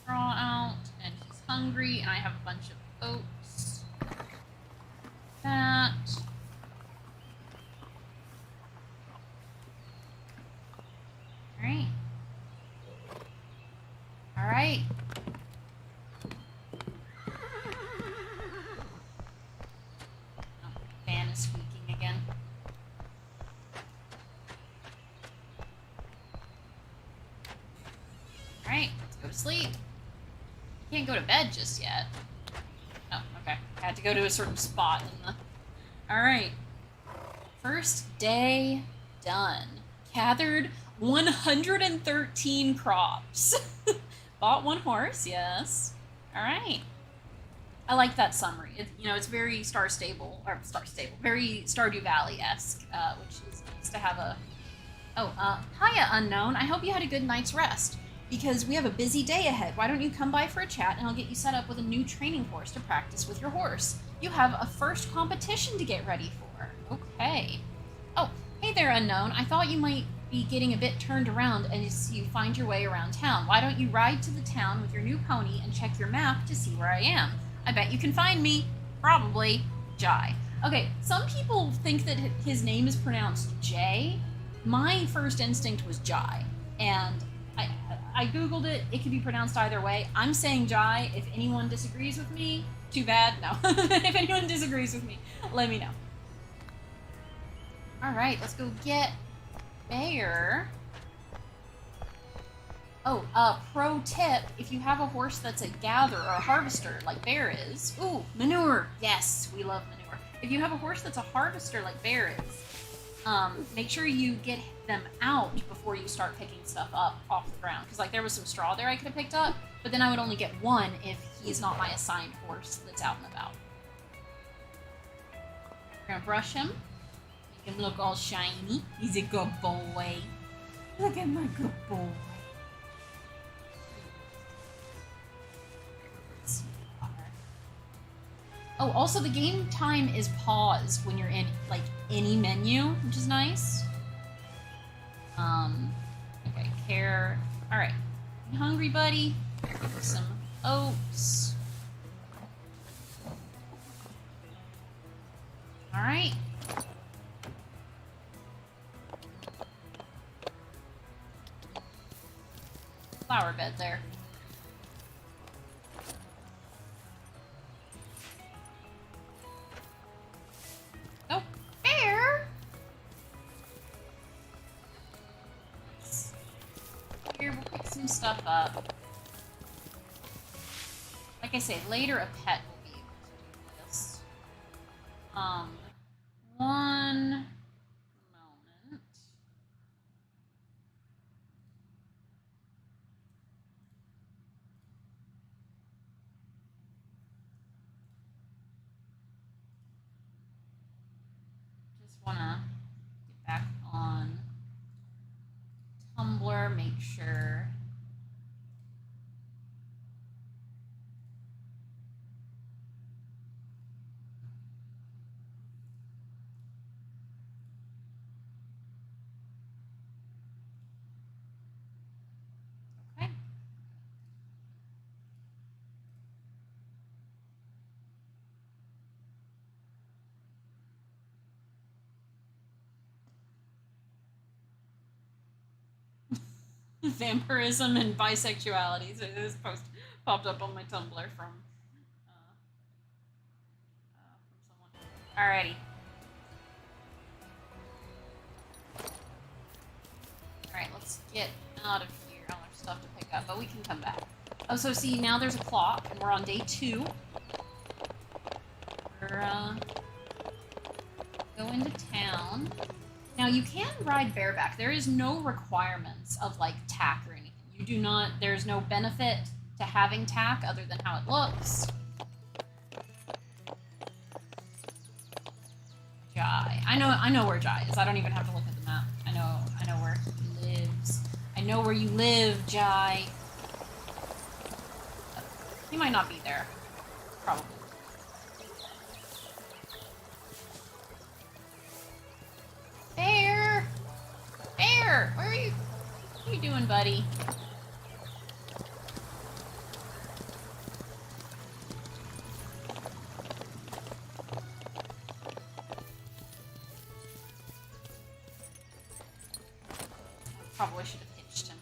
Straw out, and he's hungry, and I have a bunch of oats. That. Alright. Alright. Oh, fan is squeaking again. Alright, let's go to sleep. Can't go to bed just yet. Oh, okay. I had to go to a certain spot in the... Alright. First day done. Gathered 113 crops. Bought one horse, yes. Alright. I like that summary. It's very very Stardew Valley-esque, which is nice to have a... Oh, hiya, Unknown. I hope you had a good night's rest. Because we have a busy day ahead. Why don't you come by for a chat and I'll get you set up with a new training course to practice with your horse. You have a first competition to get ready for. Okay. Oh, hey there, Unknown. I thought you might be getting a bit turned around as you find your way around town. Why don't you ride to the town with your new pony and check your map to see where I am? I bet you can find me. Probably. Jai. Okay, some people think that his name is pronounced Jay. My first instinct was Jai. And I googled it. It could be pronounced either way. I'm saying Jai. If anyone disagrees with me, too bad. No. If anyone disagrees with me, let me know. All right, let's go get Bear. Oh, pro tip, if you have a horse that's a gatherer or a harvester, like Bear is. Ooh, manure. Yes, we love manure. If you have a horse that's a harvester, like Bear is, make sure you get them out before you start picking stuff up off the ground. Because, like, there was some straw there I could have picked up, but then I would only get one if he's not my assigned horse that's out and about. We're gonna brush him. Make him look all shiny. He's a good boy. Look at my good boy. Oh, also the game time is paused when you're in, like, any menu, which is nice. Okay, care. Alright. You hungry, buddy? Some oats. Alright. Flower bed there. Oh, Bear! Here, we'll pick some stuff up. Like I say, later a pet will be able to do this. One moment. Just wanna get back on Tumblr, make sure. Okay. Vampirism and bisexuality. So this post popped up on my Tumblr from someone. Alrighty. Alright, let's get out of here. All our stuff to pick up, but we can come back. Oh, so see, now there's a clock, and we're on day 2. We're, go into town. Now, you can ride bareback. There is no requirements of, like, tack or anything. You do not, there's no benefit to having tack other than how it looks. Jai. I know where Jai is. I don't even have to look at the map. I know where he lives. I know where you live, Jai. He might not be there. Probably. Bear! Bear! Where are you? What are you doing, buddy? Probably should have hitched him.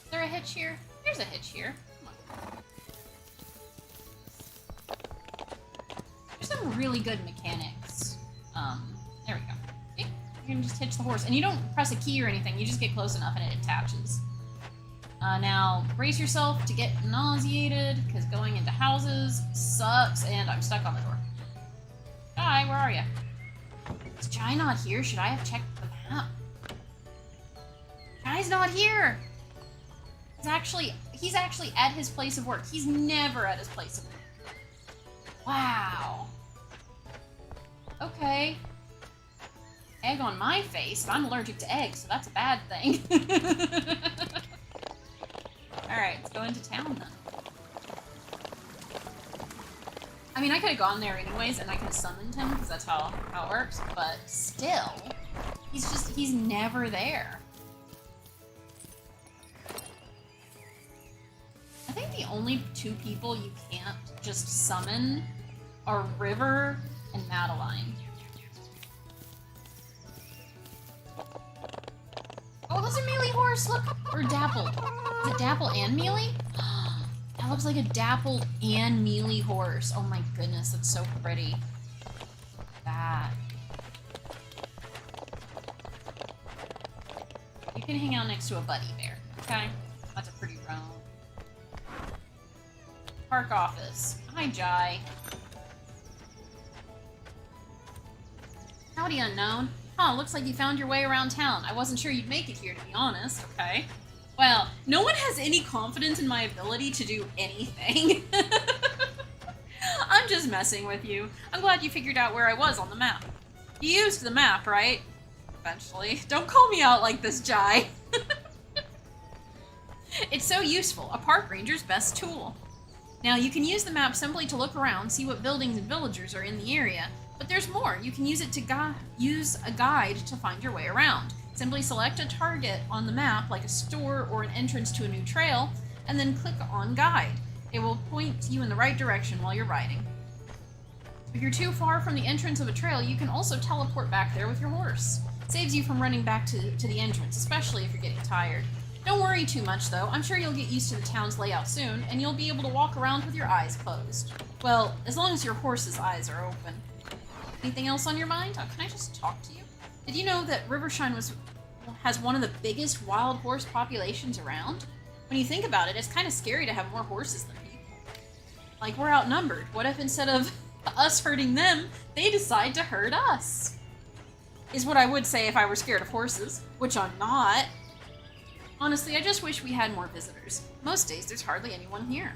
Is there a hitch here? There's a hitch here. Come on. There's some really good mechanics. There we go. See? You can just hitch the horse. And you don't press a key or anything. You just get close enough and it attaches. Now, brace yourself to get nauseated, because going into houses sucks, and I'm stuck on the door. Jai, where are you? Is Jai not here? Should I have checked the map? Jai's not here! He's actually at his place of work. He's never at his place of work. Wow. Okay. Egg on my face, but I'm allergic to eggs, so that's a bad thing. Alright, let's go into town then. I mean, I could have gone there anyways, and I could have summoned him, because that's how it works, but still, he's never there. I think the only 2 people you can't just summon are River and Madeline. Oh, that's a Mealy horse, look! Or Dapple. Is it Dapple and Mealy? That looks like a Dapple and Mealy horse. Oh my goodness, that's so pretty. Look at that. You can hang out next to a buddy bear, okay? Park office. Hi, Jai. Howdy, unknown. Huh, looks like you found your way around town. I wasn't sure you'd make it here, to be honest. Okay. Well, no one has any confidence in my ability to do anything. I'm just messing with you. I'm glad you figured out where I was on the map. You used the map, right? Eventually. Don't call me out like this, Jai. It's so useful. A park ranger's best tool. Now, you can use the map simply to look around, see what buildings and villagers are in the area. But there's more. You can use it to use a guide to find your way around. Simply select a target on the map, like a store or an entrance to a new trail, and then click on Guide. It will point you in the right direction while you're riding. If you're too far from the entrance of a trail, you can also teleport back there with your horse. It saves you from running back to the entrance, especially if you're getting tired. Don't worry too much, though. I'm sure you'll get used to the town's layout soon, and you'll be able to walk around with your eyes closed. Well, as long as your horse's eyes are open. Anything else on your mind? Oh, can I just talk to you? Did you know that Rivershine has one of the biggest wild horse populations around? When you think about it, it's kind of scary to have more horses than people. Like, we're outnumbered. What if instead of us hurting them, they decide to hurt us? Is what I would say if I were scared of horses, which I'm not. Honestly, I just wish we had more visitors. Most days, there's hardly anyone here.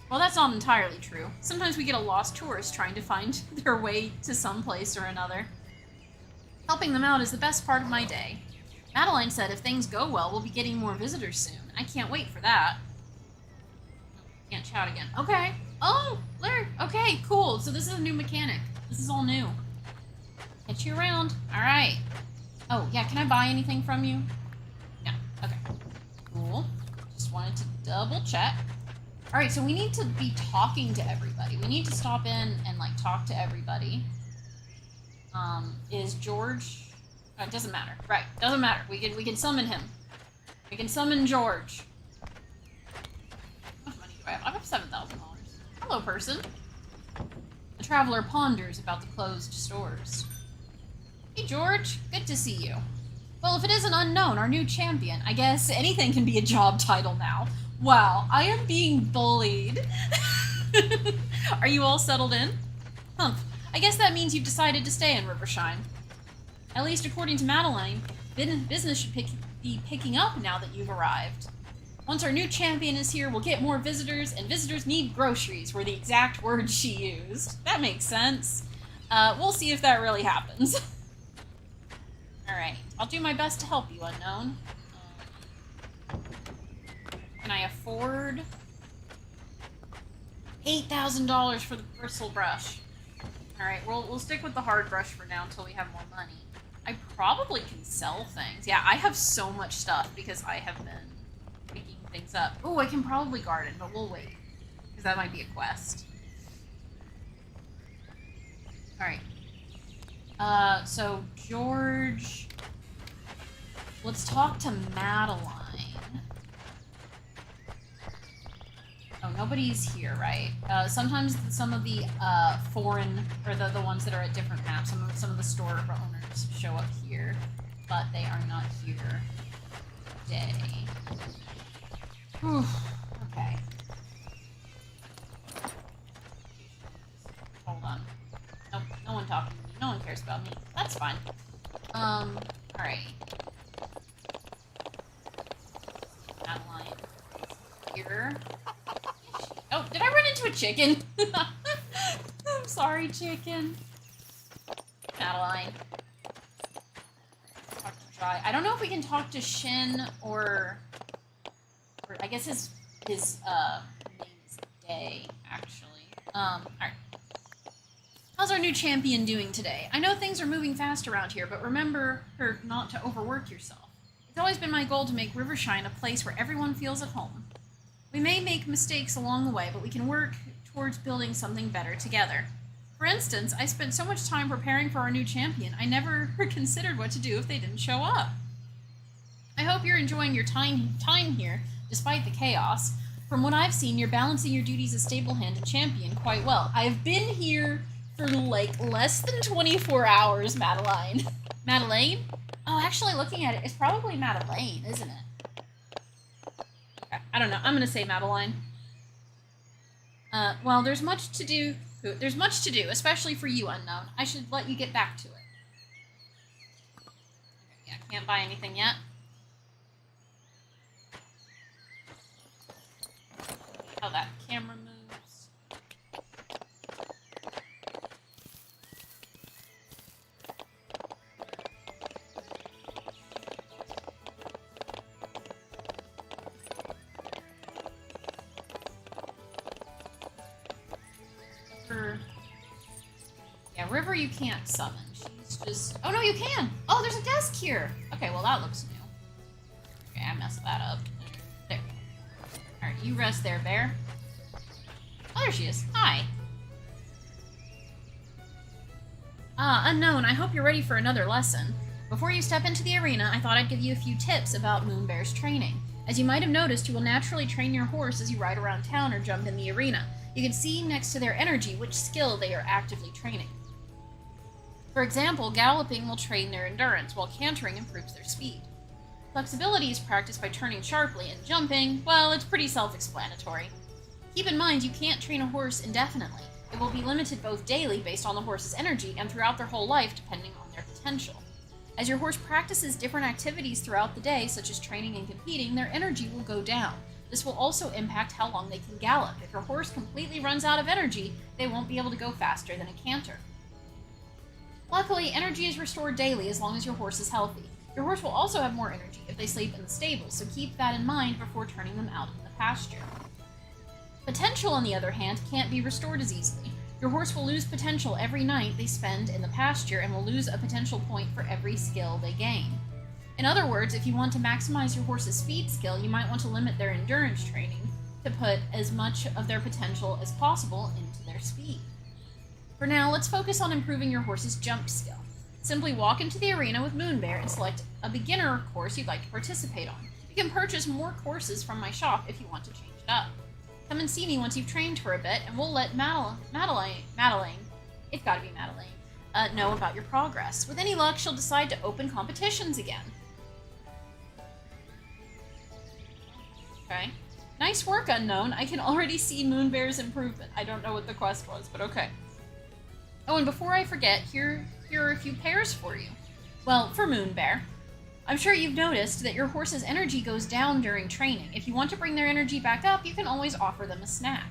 Well, that's not entirely true. Sometimes we get a lost tourist trying to find their way to some place or another. Helping them out is the best part of my day. Madeline said if things go well, we'll be getting more visitors soon. I can't wait for that. Can't shout again. Okay. Oh, Larry. Okay, cool. So this is a new mechanic. This is all new. Get you around. All right. Oh, yeah, can I buy anything from you? Yeah, okay. Cool. Just wanted to double check. All right, so we need to be talking to everybody. We need to stop in and, like, talk to everybody. Is George... it doesn't matter. Right, doesn't matter. We can summon him. We can summon George. How much money do I have? I have $7,000. Hello, person. The traveler ponders about the closed stores. Hey, George. Good to see you. Well, if it isn't unknown, our new champion, I guess anything can be a job title now. Wow, I am being bullied. Are you all settled in? Humph. I guess that means you've decided to stay in Rivershine. At least according to Madeline, business should be picking up now that you've arrived. Once our new champion is here, we'll get more visitors, and visitors need groceries, were the exact words she used. That makes sense. We'll see if that really happens. Alright, I'll do my best to help you, unknown. Can I afford $8,000 for the bristle brush? Alright, we'll stick with the hard brush for now until we have more money. I probably can sell things. Yeah, I have so much stuff because I have been picking things up. Oh, I can probably garden, but we'll wait. Because that might be a quest. Alright. So George... Let's talk to Madeline. Oh, nobody's here, right? Sometimes some of the foreign, or the ones that are at different maps, some of the store owners show up here, but they are not here today. Whew. Okay. Hold on. Nope, no one talking to me. No one cares about me. That's fine. Alright. Madeline here. Oh, did I run into a chicken? I'm sorry, chicken. Madeline. Talk to Jai. I don't know if we can talk to Shin or I guess his name is Day, actually. Alright. How's our new champion doing today? I know things are moving fast around here, but remember not to overwork yourself. It's always been my goal to make Rivershine a place where everyone feels at home. We may make mistakes along the way, but we can work towards building something better together. For instance, I spent so much time preparing for our new champion, I never considered what to do if they didn't show up. I hope you're enjoying your time here, despite the chaos. From what I've seen, you're balancing your duties as stablehand and champion quite well. I've been here for, like, less than 24 hours, Madeline. Madeleine? Oh, actually, looking at it, it's probably Madeleine, isn't it? I don't know. I'm going to say Madeline. Well, there's much to do. There's much to do, especially for you, Unknown. I should let you get back to it. Okay, yeah, can't buy anything yet. How that camera moves. Yeah, River you can't summon. She's just... Oh, no, you can! Oh, there's a desk here! Okay, well, that looks new. Okay, I messed that up. There. Alright, you rest there, Bear. Oh, there she is. Hi. Unknown, I hope you're ready for another lesson. Before you step into the arena, I thought I'd give you a few tips about Moonbear's training. As you might have noticed, you will naturally train your horse as you ride around town or jump in the arena. You can see next to their energy which skill they are actively training. For example, galloping will train their endurance, while cantering improves their speed. Flexibility is practiced by turning sharply, and jumping, well, it's pretty self-explanatory. Keep in mind you can't train a horse indefinitely. It will be limited both daily based on the horse's energy and throughout their whole life depending on their potential. As your horse practices different activities throughout the day, such as training and competing, their energy will go down. This will also impact how long they can gallop. If your horse completely runs out of energy, they won't be able to go faster than a canter. Luckily, energy is restored daily as long as your horse is healthy. Your horse will also have more energy if they sleep in the stable, so keep that in mind before turning them out in the pasture. Potential, on the other hand, can't be restored as easily. Your horse will lose potential every night they spend in the pasture and will lose a potential point for every skill they gain. In other words, if you want to maximize your horse's speed skill, you might want to limit their endurance training to put as much of their potential as possible into their speed. For now, let's focus on improving your horse's jump skill. Simply walk into the arena with Moonbear and select a beginner course you'd like to participate on. You can purchase more courses from my shop if you want to change it up. Come and see me once you've trained for a bit, and we'll let Madeline, it's gotta be Madeline, know about your progress. With any luck, she'll decide to open competitions again. Okay. Nice work, Unknown. I can already see Moonbear's improvement. I don't know what the quest was, but okay. Oh, and before I forget, here are a few pairs for you. Well, for Moonbear. I'm sure you've noticed that your horse's energy goes down during training. If you want to bring their energy back up, you can always offer them a snack.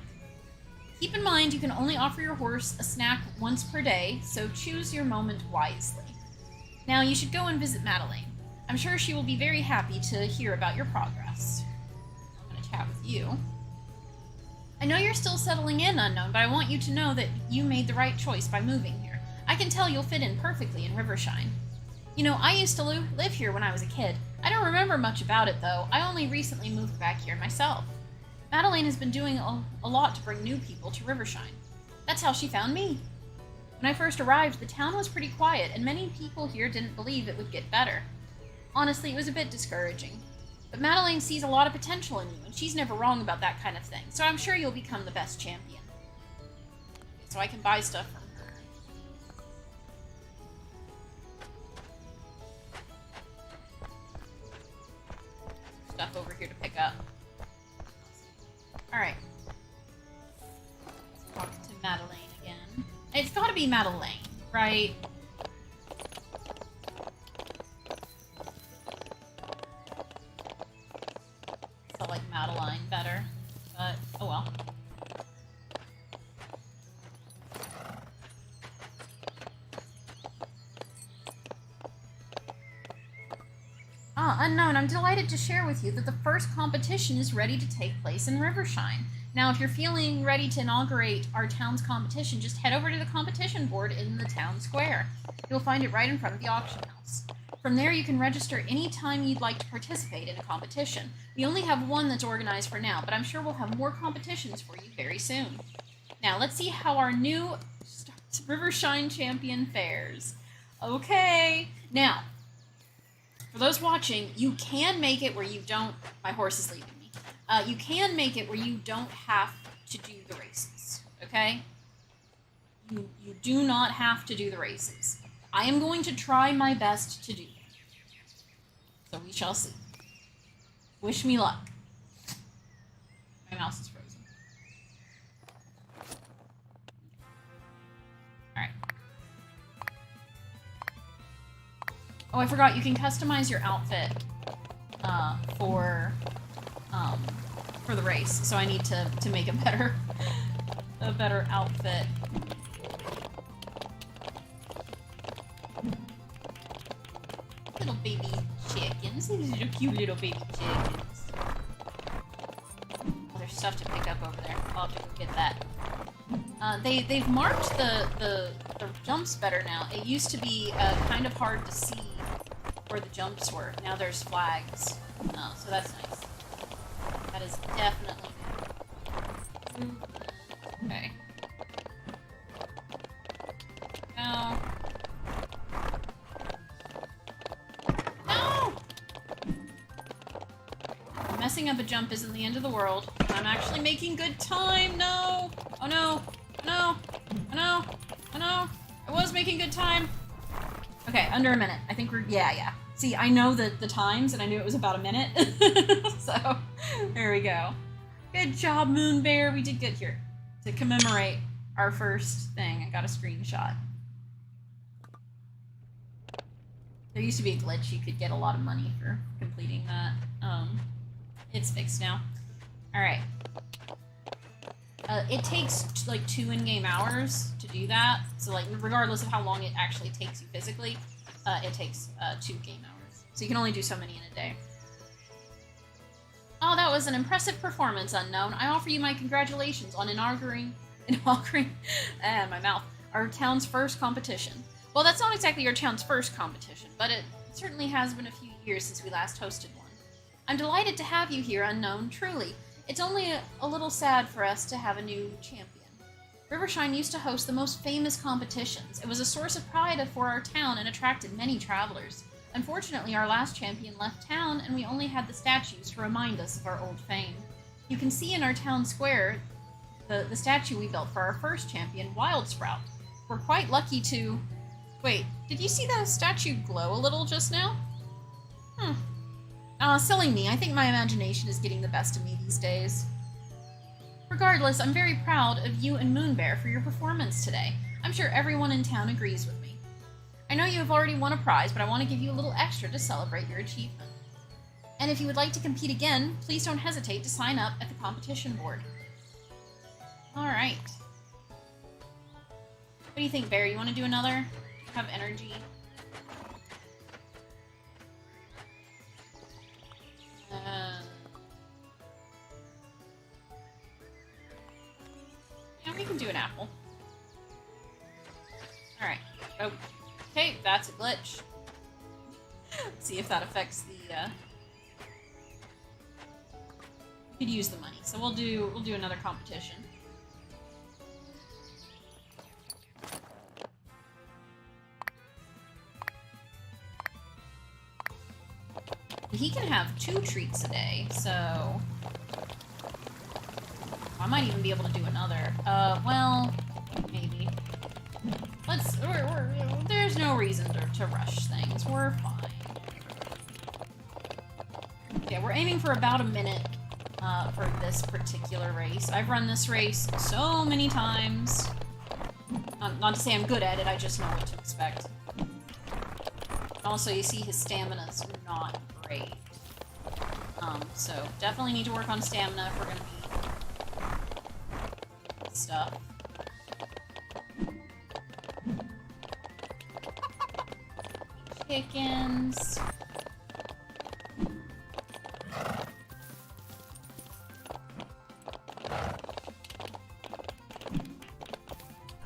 Keep in mind you can only offer your horse a snack once per day, so choose your moment wisely. Now you should go and visit Madeline. I'm sure she will be very happy to hear about your progress. I'm going to chat with you. I know you're still settling in, Unknown, but I want you to know that you made the right choice by moving here. I can tell you'll fit in perfectly in Rivershine. You know, I used to live here when I was a kid. I don't remember much about it, though. I only recently moved back here myself. Madeline has been doing a lot to bring new people to Rivershine. That's how she found me. When I first arrived, the town was pretty quiet, and many people here didn't believe it would get better. Honestly, it was a bit discouraging. But Madeline sees a lot of potential in you, and she's never wrong about that kind of thing, so I'm sure you'll become the best champion. Okay, so I can buy stuff from her. Stuff over here to pick up. Alright. Let's talk to Madeline again. It's gotta be Madeline, right? I like Madeline better, but oh well. Unknown, I'm delighted to share with you that the first competition is ready to take place in Rivershine. Now, if you're feeling ready to inaugurate our town's competition, just head over to the competition board in the town square. You'll find it right in front of the auction house. From there, you can register any time you'd like to participate in a competition. We only have one that's organized for now, but I'm sure we'll have more competitions for you very soon. Now, let's see how our new Rivershine champion fares. Okay, now, for those watching, you can make it where you don't... My horse is leaving me. You can make it where you don't have to do the races, okay? You do not have to do the races. I am going to try my best to do that. So we shall see. Wish me luck. My mouse is frozen. Oh, I forgot, you can customize your outfit for the race, so I need to make a better outfit. Little baby chickens. These little cute little baby chickens. Oh, there's stuff to pick up over there. I'll have to go get that. They've marked the jumps better now. It used to be kind of hard to see where the jumps were. Now there's flags. So that's nice. That is definitely new. Okay. No. No! Messing up a jump isn't the end of the world. I'm actually making good time. No! Oh no! No! Oh no! Oh no! I was making good time. Okay, under a minute. I think we're... Yeah. See, I know the times, and I knew it was about a minute. So, there we go. Good job, Moon Bear. We did good here. To commemorate our first thing, I got a screenshot. There used to be a glitch. You could get a lot of money for completing that. It's fixed now. Alright. It takes, like, 2 in-game hours to do that. So, like, regardless of how long it actually takes you physically, it takes 2 game hours. So you can only do so many in a day. Oh, that was an impressive performance, Unknown. I offer you my congratulations on inaugurating my mouth, our town's first competition. Well, that's not exactly our town's first competition, but it certainly has been a few years since we last hosted one. I'm delighted to have you here, Unknown, truly. It's only a little sad for us to have a new champion. Rivershine used to host the most famous competitions. It was a source of pride for our town and attracted many travelers. Unfortunately, our last champion left town, and we only had the statues to remind us of our old fame. You can see in our town square the statue we built for our first champion, Wild Sprout. We're quite lucky to... Wait, did you see that statue glow a little just now? Silly me. I think my imagination is getting the best of me these days. Regardless, I'm very proud of you and Moonbear for your performance today. I'm sure everyone in town agrees with me. I know you have already won a prize, but I want to give you a little extra to celebrate your achievement. And if you would like to compete again, please don't hesitate to sign up at the competition board. Alright. What do you think, Bear? You want to do another? Have energy? Yeah, we can do an apple. Alright. Okay, that's a glitch. Let's see if that affects the, we could use the money, so we'll do another competition. He can have 2 treats a day, so... I might even be able to do another. Well, maybe. There's no reason to rush things. We're fine. Okay, we're aiming for about a minute for this particular race. I've run this race so many times. Not to say I'm good at it, I just know what to expect. Also, you see his stamina's not great. So definitely need to work on stamina if we're gonna be stuff. Chickens.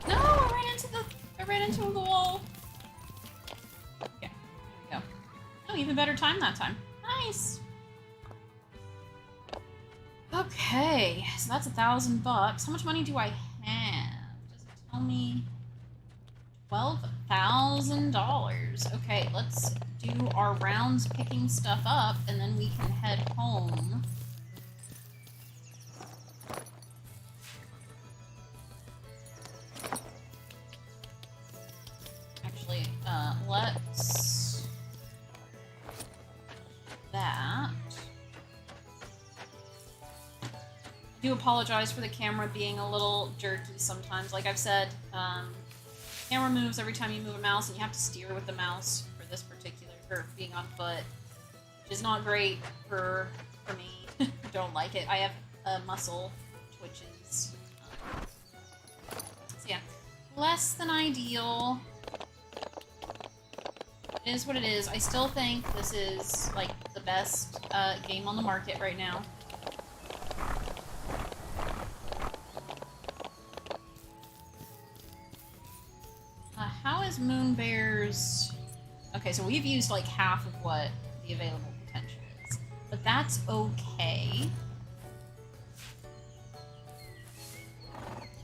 No, I ran into the wall. Okay, there we go. Oh, even better time that time. Nice. Okay, so that's $1,000. How much money do I have? Does it tell me? $12,000. Okay, let's do our rounds picking stuff up, and then we can head home. Actually, let's... that. I do apologize for the camera being a little jerky sometimes. Like I've said, camera moves every time you move a mouse, and you have to steer with the mouse for this particular for being on foot, which is not great for me. Don't like it. I have muscle twitches. So yeah, less than ideal. It is what it is. I still think this is like the best game on the market right now. How is Moonbear's... Okay, so we've used like half of what the available potential is. But that's okay.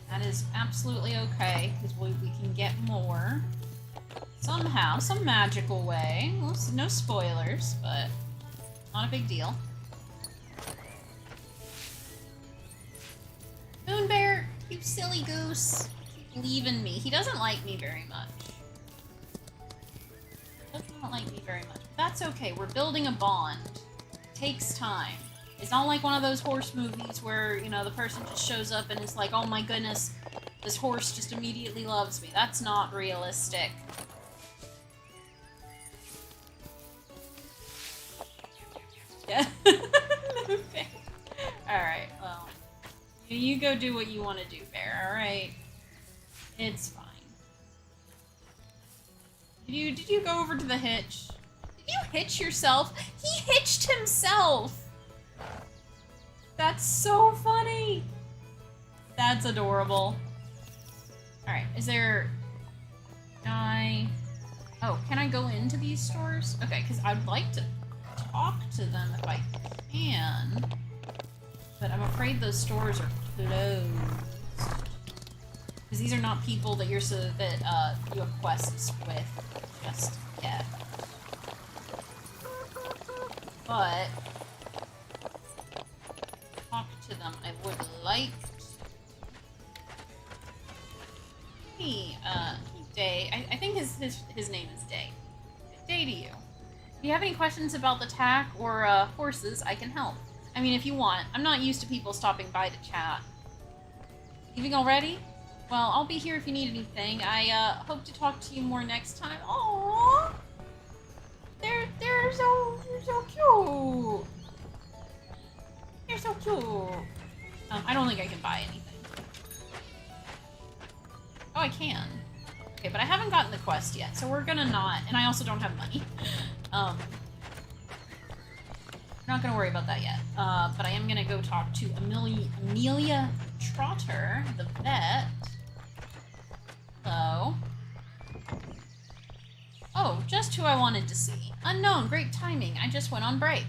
That is absolutely okay, because we can get more. Somehow, some magical way. Well, no spoilers, but not a big deal. Moonbear, you silly goose. Keep leaving me. He doesn't like me very much. Does not like me very much. But that's okay. We're building a bond. It takes time. It's not like one of those horse movies where, you know, the person just shows up and is like, oh my goodness, this horse just immediately loves me. That's not realistic. Yeah. Okay. Alright, well. You go do what you want to do, Bear, alright? It's fine. Did you go over to the hitch? Did you hitch yourself? He hitched himself! That's so funny! That's adorable. Alright, is there... Oh, can I go into these stores? Okay, because I'd like to talk to them if I can. But I'm afraid those stores are closed. Because these are not people that you have quests with just yet. But talk to them I would like to. Hey, Day. I think his name is Day. Day to you. If you have any questions about the tack or horses, I can help. I mean, if you want. I'm not used to people stopping by to chat. Leaving already? Well, I'll be here if you need anything. I hope to talk to you more next time. Aww, they're so cute. You're so cute. I don't think I can buy anything. Oh, I can. Okay, but I haven't gotten the quest yet, so we're gonna not. And I also don't have money. We're not gonna worry about that yet. But I am gonna go talk to Amelia Trotter, the vet. Hello. Oh, just who I wanted to see. Unknown, great timing. I just went on break.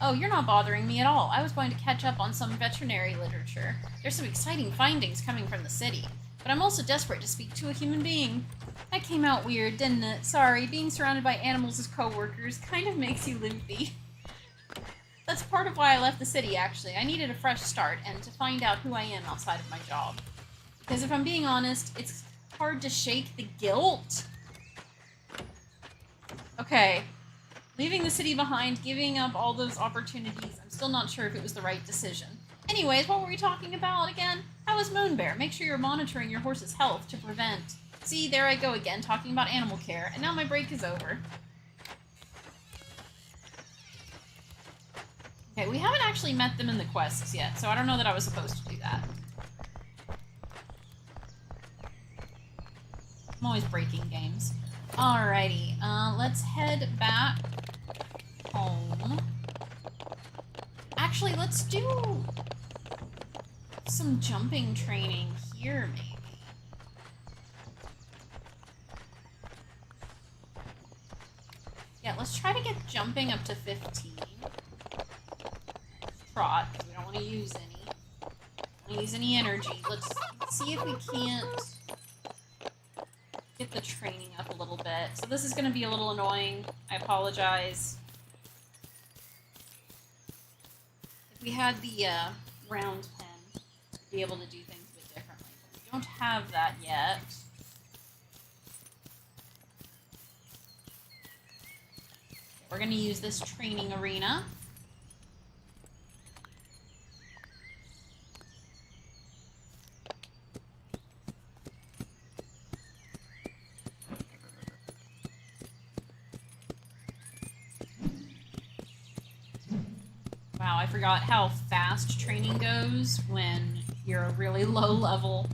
Oh, you're not bothering me at all. I was going to catch up on some veterinary literature. There's some exciting findings coming from the city. But I'm also desperate to speak to a human being. That came out weird, didn't it? Sorry, being surrounded by animals as co-workers kind of makes you loopy. That's part of why I left the city, actually. I needed a fresh start and to find out who I am outside of my job. Because if I'm being honest, it's hard to shake the guilt. Okay. Leaving the city behind, giving up all those opportunities, I'm still not sure if it was the right decision. Anyways, what were we talking about again? How is Moonbear? Make sure you're monitoring your horse's health to prevent... See, there I go again, talking about animal care, and now my break is over. Okay, we haven't actually met them in the quests yet, so I don't know that I was supposed to do that. I'm always breaking games. Alrighty, let's head back home. Actually, let's do some jumping training here, maybe. Yeah, let's try to get jumping up to 15. Trot, because we don't want to use any. Don't want to use any energy. Let's see if we can't get the training up a little bit. So this is going to be a little annoying. I apologize. If we had the round pen, we'd be able to do things a bit differently. But we don't have that yet. We're going to use this training arena. Wow, I forgot how fast training goes when you're a really low level.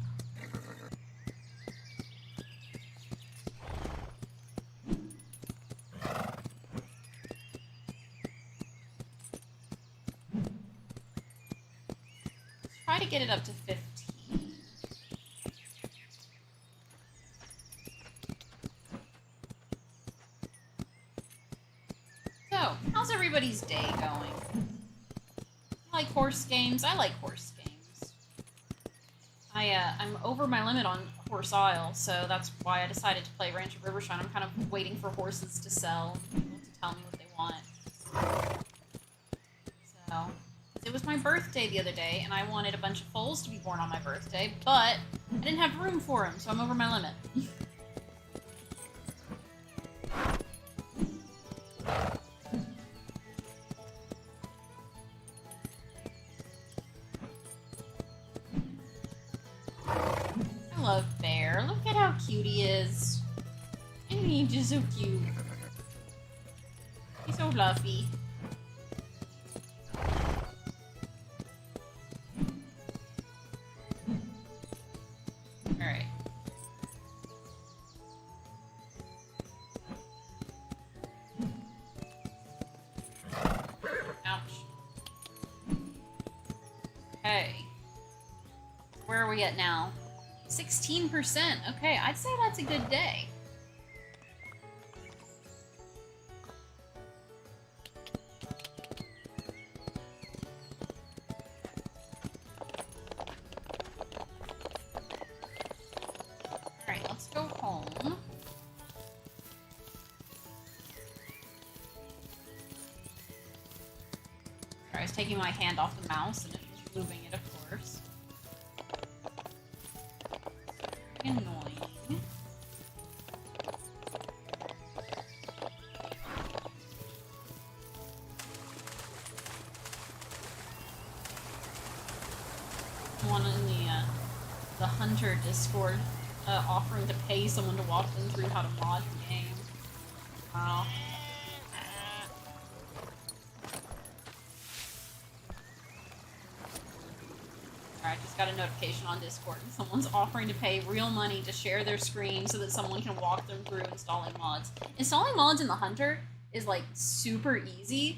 Try to get it up to 15. So, how's everybody's day going? I like horse games. I like horse games. I'm over my limit on Horse Isle, so that's why I decided to play Ranch of Rivershine. I'm kind of waiting for horses to sell, people to tell me what they want. So, it was my birthday the other day, and I wanted a bunch of foals to be born on my birthday, but I didn't have room for them, so I'm over my limit. I love Bear. Look at how cute he is. And he's just so cute. He's so fluffy. Alright. Ouch. Okay. Where are we at now? 16%. Okay, I'd say that's a good day. Alright, let's go home. I was taking my hand off the mouse and it was moving it, of course. Annoying. One in the Hunter Discord offering to pay someone to walk them through how to mod the game. Wow. I just got a notification on Discord and someone's offering to pay real money to share their screen so that someone can walk them through installing mods. Installing mods in the Hunter is like super easy.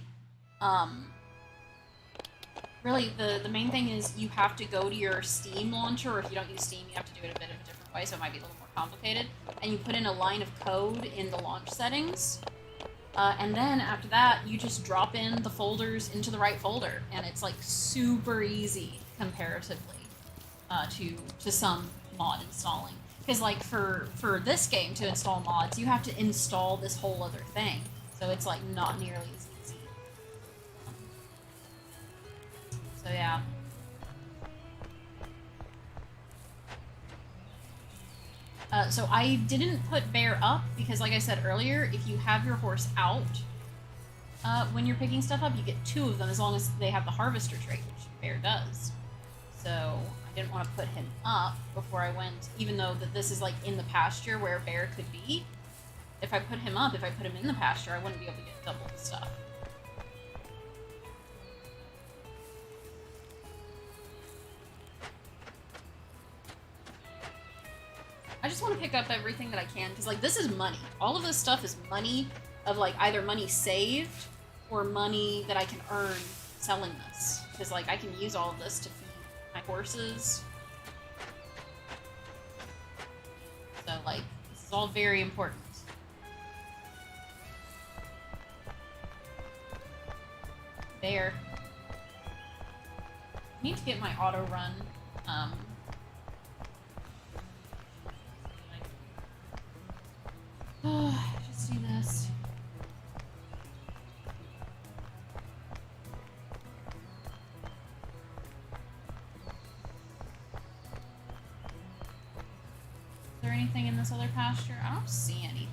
Really, the main thing is you have to go to your Steam launcher, or if you don't use Steam, you have to do it a bit of a different way, so it might be a little more complicated. And you put in a line of code in the launch settings. And then after that, you just drop in the folders into the right folder, and it's like super easy comparatively to some mod installing. Because like for this game to install mods, you have to install this whole other thing, so it's like not nearly as easy. So yeah. So I didn't put Bear up because, like I said earlier, if you have your horse out when you're picking stuff up, you get 2 of them as long as they have the harvester trait, which Bear does. So I didn't want to put him up before I went, even though that this is like in the pasture where Bear could be. If I put him up, if I put him in the pasture, I wouldn't be able to get double the stuff. I just want to pick up everything that I can, because, like, this is money. All of this stuff is money of, like, either money saved or money that I can earn selling this. Because, like, I can use all of this to feed my horses. So, like, this is all very important. There. I need to get my auto run, just do this. Is there anything in this other pasture? I don't see anything.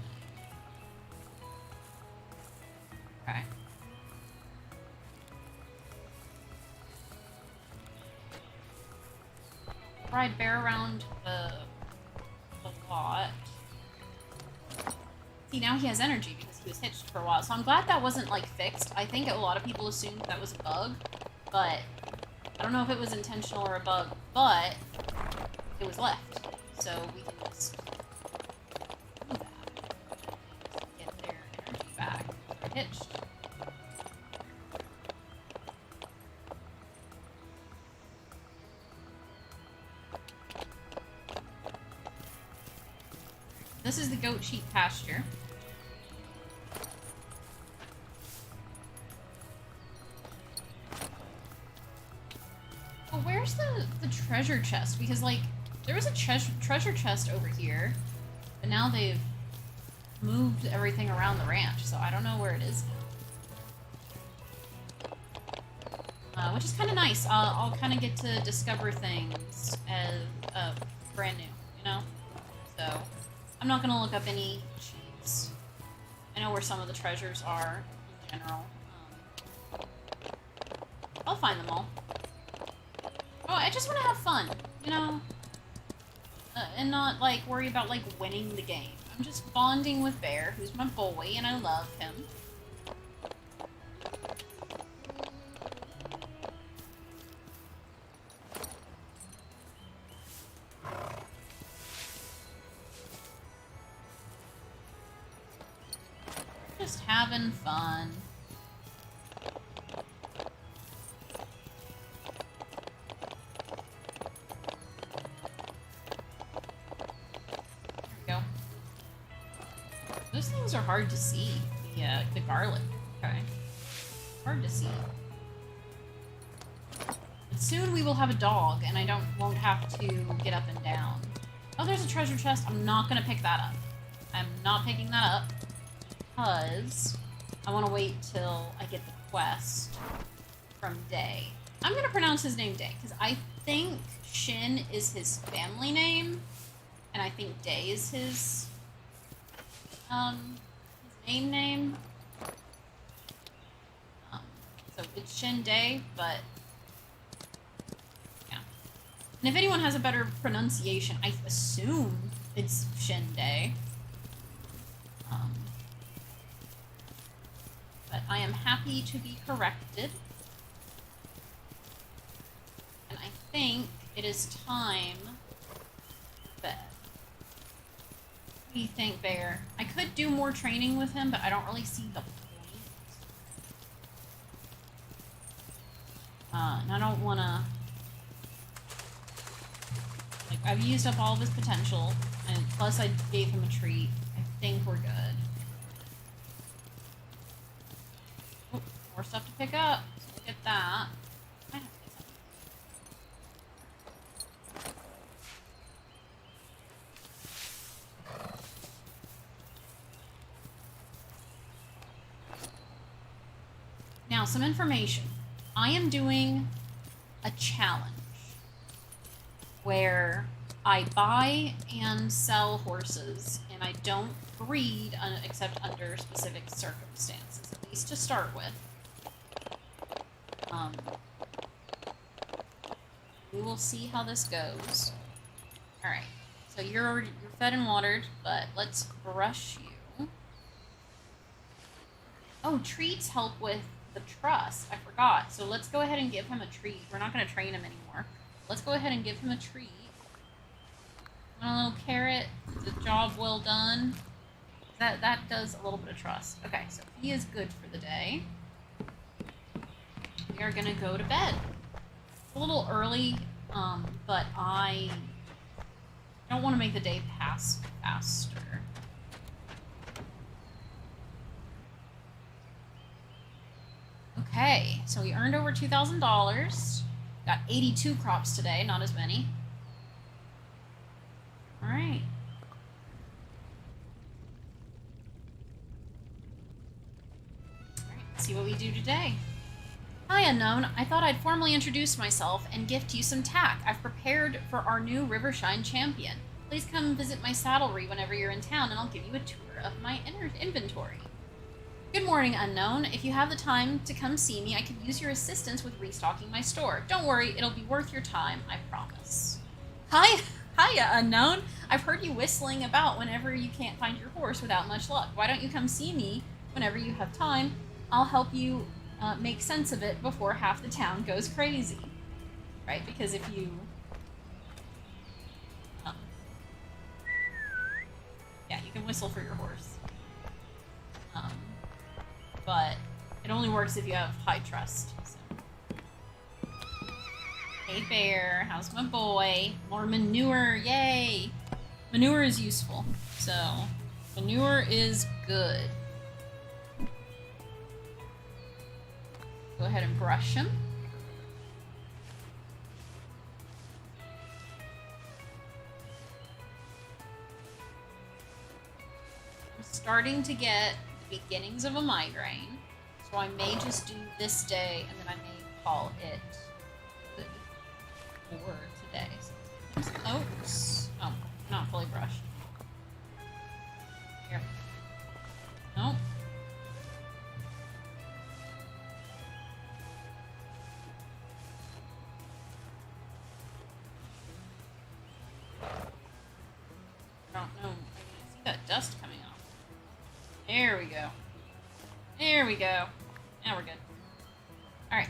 Okay. Ride Bear around the lot. See, now he has energy because he was hitched for a while, so I'm glad that wasn't, like, fixed. I think a lot of people assumed that was a bug, but I don't know if it was intentional or a bug, but it was left. So we can just do that. Get their energy back. They're hitched. This is the goat sheep pasture. Oh, where's the treasure chest? Because, like, there was a treasure chest over here, but now they've moved everything around the ranch, so I don't know where it is now. Which is kind of nice. I'll kind of get to discover things as brand new, you know? So, I'm not going to look up any cheats. I know where some of the treasures are in general. I'll find them all. Oh, I just want to have fun, you know? And not, like, worry about, like, winning the game. I'm just bonding with Bear, who's my boy, and I love him. Just having fun. Those things are hard to see. The garlic. Okay. Hard to see. But soon we will have a dog, and I won't have to get up and down. Oh, there's a treasure chest. I'm not gonna pick that up. I'm not picking that up because I want to wait till I get the quest from Day. I'm gonna pronounce his name Day because I think Shin is his family name, and I think Day is his name. So it's Shin Day, but yeah. And if anyone has a better pronunciation, I assume it's Shin Day. But I am happy to be corrected. And I think it is time for bed. What do you think, Bear? I could do more training with him, but I don't really see the point. And I don't want to... Like, I've used up all of his potential, and plus I gave him a treat. I think we're good. Oh, more stuff to pick up. So we'll get that. I have to get something. Now, some information. I am doing a challenge where I buy and sell horses, and I don't breed except under specific circumstances, at least to start with. We will see how this goes. Alright, so you're fed and watered, but let's brush you. Oh, treats help with the trust. I forgot. So let's go ahead and give him a treat. We're not going to train him anymore. Let's go ahead and give him a treat. Want a little carrot? The job well done. That does a little bit of trust. Okay, so he is good for the day. We are going to go to bed. It's a little early, but I don't want to make the day pass faster. Okay, so we earned over $2,000. Got 82 crops today, not as many. All right. Let's see what we do today. Hi, Unknown. I thought I'd formally introduce myself and gift you some tack I've prepared for our new Rivershine champion. Please come visit my saddlery whenever you're in town, and I'll give you a tour of my inventory. Good morning, Unknown. If you have the time to come see me, I could use your assistance with restocking my store. Don't worry, it'll be worth your time, I promise. Hiya, Unknown. I've heard you whistling about whenever you can't find your horse without much luck. Why don't you come see me whenever you have time? I'll help you make sense of it before half the town goes crazy, right? Because if you... yeah, you can whistle for your horse. But it only works if you have high trust. So. Hey bear, how's my boy? More manure, yay! Manure is useful, so manure is good. Go ahead and brush him. I'm starting to get the beginnings of a migraine, so I may just do this day and then I may call it good for today. So some oats. Oh, not fully brushed. Here. Nope. I don't know. I see that dust coming off. There we go. There we go. Now we're good. Alright.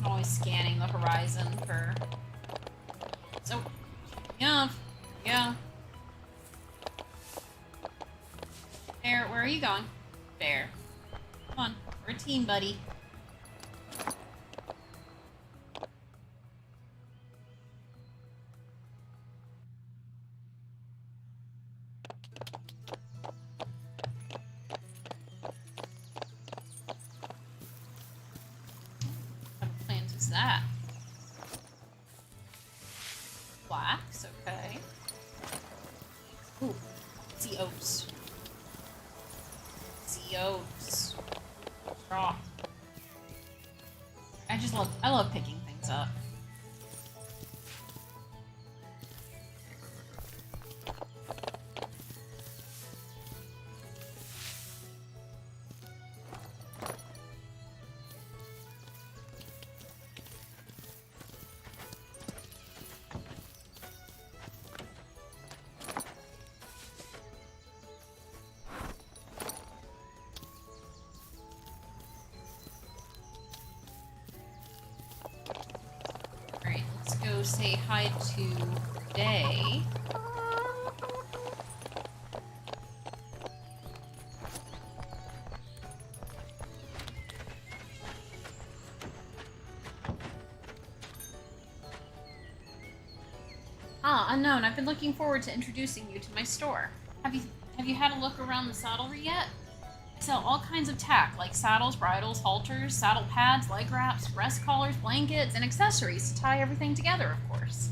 Always scanning the horizon for... So, yeah. Yeah. Bear, where are you going? Bear. Come on, we're a team, buddy. What kind of plant is that? Flax, okay. Ooh, see oats. See oats. Straw. I love picking things up. Go say hi to Day. Ah, unknown. I've been looking forward to introducing you to my store. Have you had a look around the saddlery yet? I sell all kinds of tack, like saddles, bridles, halters, saddle pads, leg wraps, breast collars, blankets, and accessories to tie everything together, of course.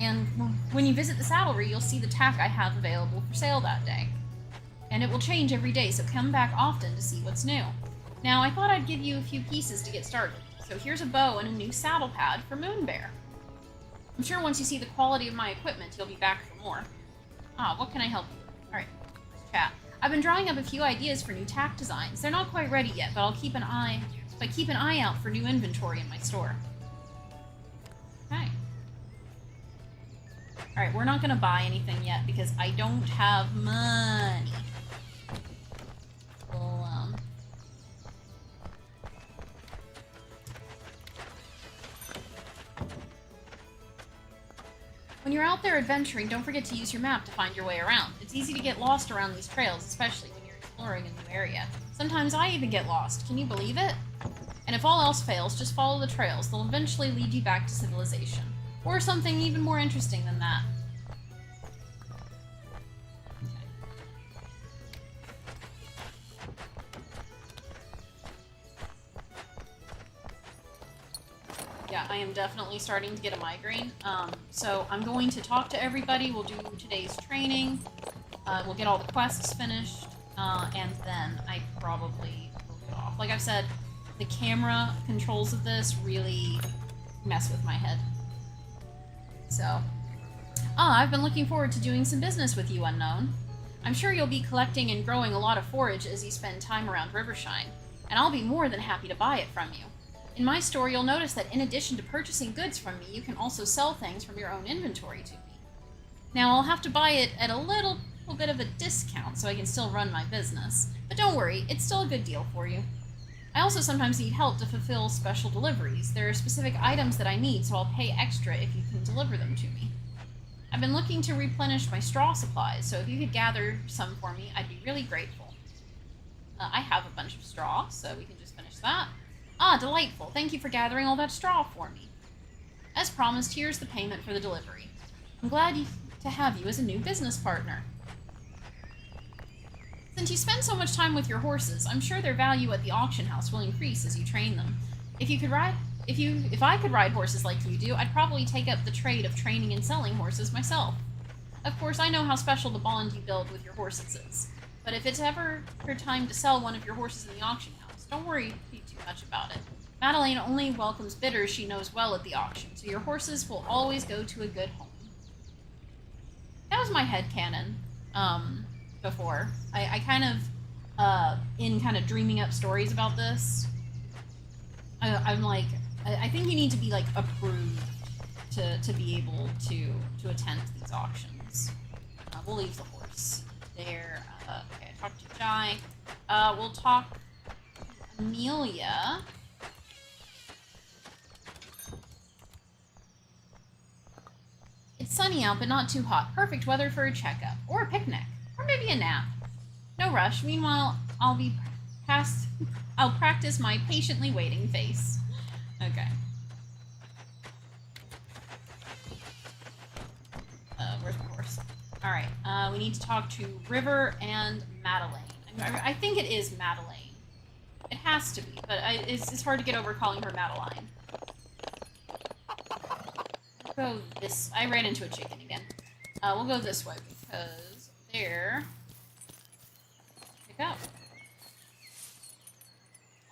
And when you visit the saddlery, you'll see the tack I have available for sale that day. And it will change every day, so come back often to see what's new. Now, I thought I'd give you a few pieces to get started. So here's a bow and a new saddle pad for Moonbear. I'm sure once you see the quality of my equipment, you'll be back for more. Ah, what can I help you with? Alright, let's chat. I've been drawing up a few ideas for new tack designs. They're not quite ready yet, but I'll keep an eye out for new inventory in my store. Okay. Alright, we're not gonna buy anything yet because I don't have money. We'll, When you're out there adventuring, don't forget to use your map to find your way around. It's easy to get lost around these trails, especially when you're exploring a new area. Sometimes I even get lost. Can you believe it? And if all else fails, just follow the trails. They'll eventually lead you back to civilization. Or something even more interesting than that. Yeah, I am definitely starting to get a migraine. So I'm going to talk to everybody. We'll do today's training. We'll get all the quests finished. And then I probably will get off. Like I've said, the camera controls of this really mess with my head. So, I've been looking forward to doing some business with you, Unknown. I'm sure you'll be collecting and growing a lot of forage as you spend time around Rivershine. and I'll be more than happy to buy it from you. In my store, you'll notice that in addition to purchasing goods from me, you can also sell things from your own inventory to me. Now, I'll have to buy it at a little bit of a discount so I can still run my business, but don't worry, it's still a good deal for you. I also sometimes need help to fulfill special deliveries. There are specific items that I need, so I'll pay extra if you can deliver them to me. I've been looking to replenish my straw supplies, so if you could gather some for me, I'd be really grateful. I have a bunch of straw, so we can just finish that. Ah, delightful. Thank you for gathering all that straw for me. As promised, here's the payment for the delivery. I'm glad to have you as a new business partner. Since you spend so much time with your horses, I'm sure their value at the auction house will increase as you train them. If I could ride horses like you do, I'd probably take up the trade of training and selling horses myself. Of course, I know how special the bond you build with your horses is, but if it's ever your time to sell one of your horses in the auction house, don't worry too much about it. Madeleine only welcomes bidders she knows well at the auction, so your horses will always go to a good home. That was my headcanon, before. I kind of, in kind of dreaming up stories about this, I'm like, I think you need to be, like, approved to be able to attend these auctions. We'll leave the horse there. Okay, I talked to Jai. We'll talk to Amelia. It's sunny out, but not too hot. Perfect weather for a checkup, or a picnic, or maybe a nap. No rush. Meanwhile, I'll practice my patiently waiting face. Okay. Where's my horse? All right. We need to talk to River and Madeleine. I think it is Madeleine. It has to be, but it's hard to get over calling her Madeline. Go this. I ran into a chicken again. We'll go this way because there. Pick up.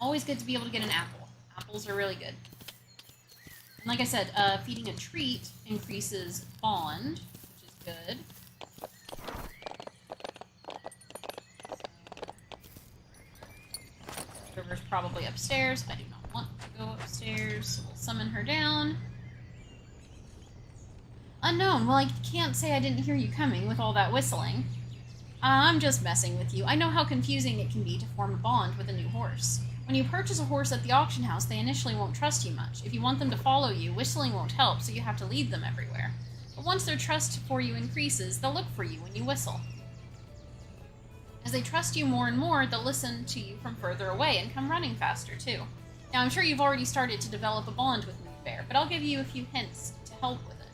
Always good to be able to get an apple. Apples are really good. And like I said, feeding a treat increases bond, which is good. River's probably upstairs. I do not want to go upstairs, so we'll summon her down. Unknown. Well, I can't say I didn't hear you coming with all that whistling. I'm just messing with you. I know how confusing it can be to form a bond with a new horse. When you purchase a horse at the auction house, they initially won't trust you much. If you want them to follow you, whistling won't help, so you have to lead them everywhere. But once their trust for you increases, they'll look for you when you whistle. As they trust you more and more, they'll listen to you from further away and come running faster, too. Now, I'm sure you've already started to develop a bond with Moon Bear, but I'll give you a few hints to help with it.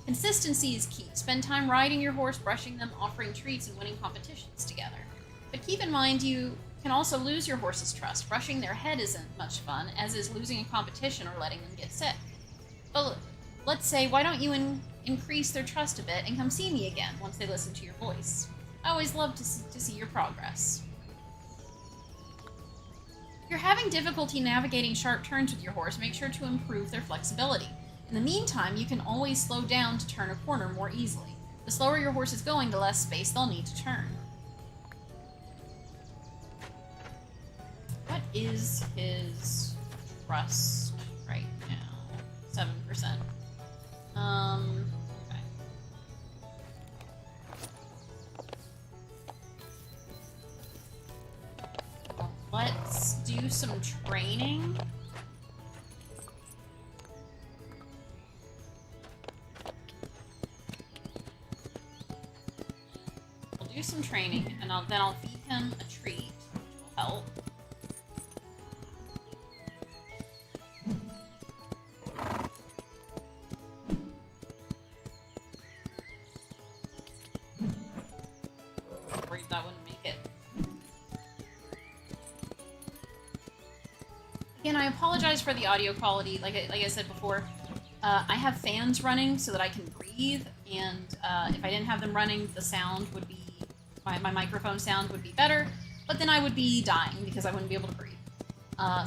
Consistency is key. Spend time riding your horse, brushing them, offering treats, and winning competitions together. But keep in mind you can also lose your horse's trust. Brushing their head isn't much fun, as is losing a competition or letting them get sick. But let's say, why don't you increase their trust a bit and come see me again once they listen to your voice? I always love to see your progress. If you're having difficulty navigating sharp turns with your horse, make sure to improve their flexibility. In the meantime, you can always slow down to turn a corner more easily. The slower your horse is going, the less space they'll need to turn. What is his trust right now? 7%. Okay. Well, let's do some training. We'll do some training, and then I'll feed him a treat, which will help. That wouldn't make it. Again, I apologize for the audio quality. Like I said before, I have fans running so that I can breathe, and if I didn't have them running, the sound would be, my microphone sound would be better, but then I would be dying because I wouldn't be able to breathe.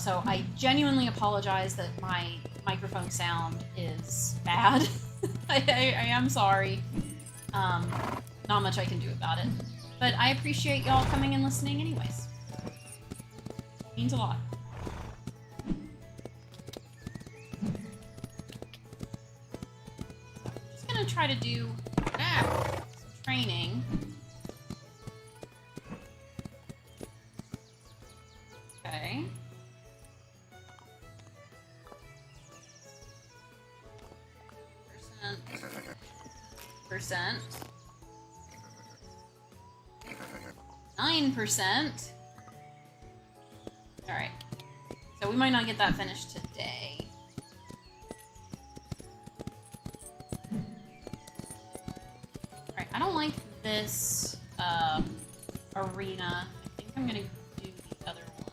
So I genuinely apologize that my microphone sound is bad. I am sorry. Not much I can do about it. But I appreciate y'all coming and listening anyways. Means a lot. Just gonna try to do some training. Okay. Percent. 9%. Alright. So we might not get that finished today. Alright, I don't like this arena. I think I'm gonna do the other one.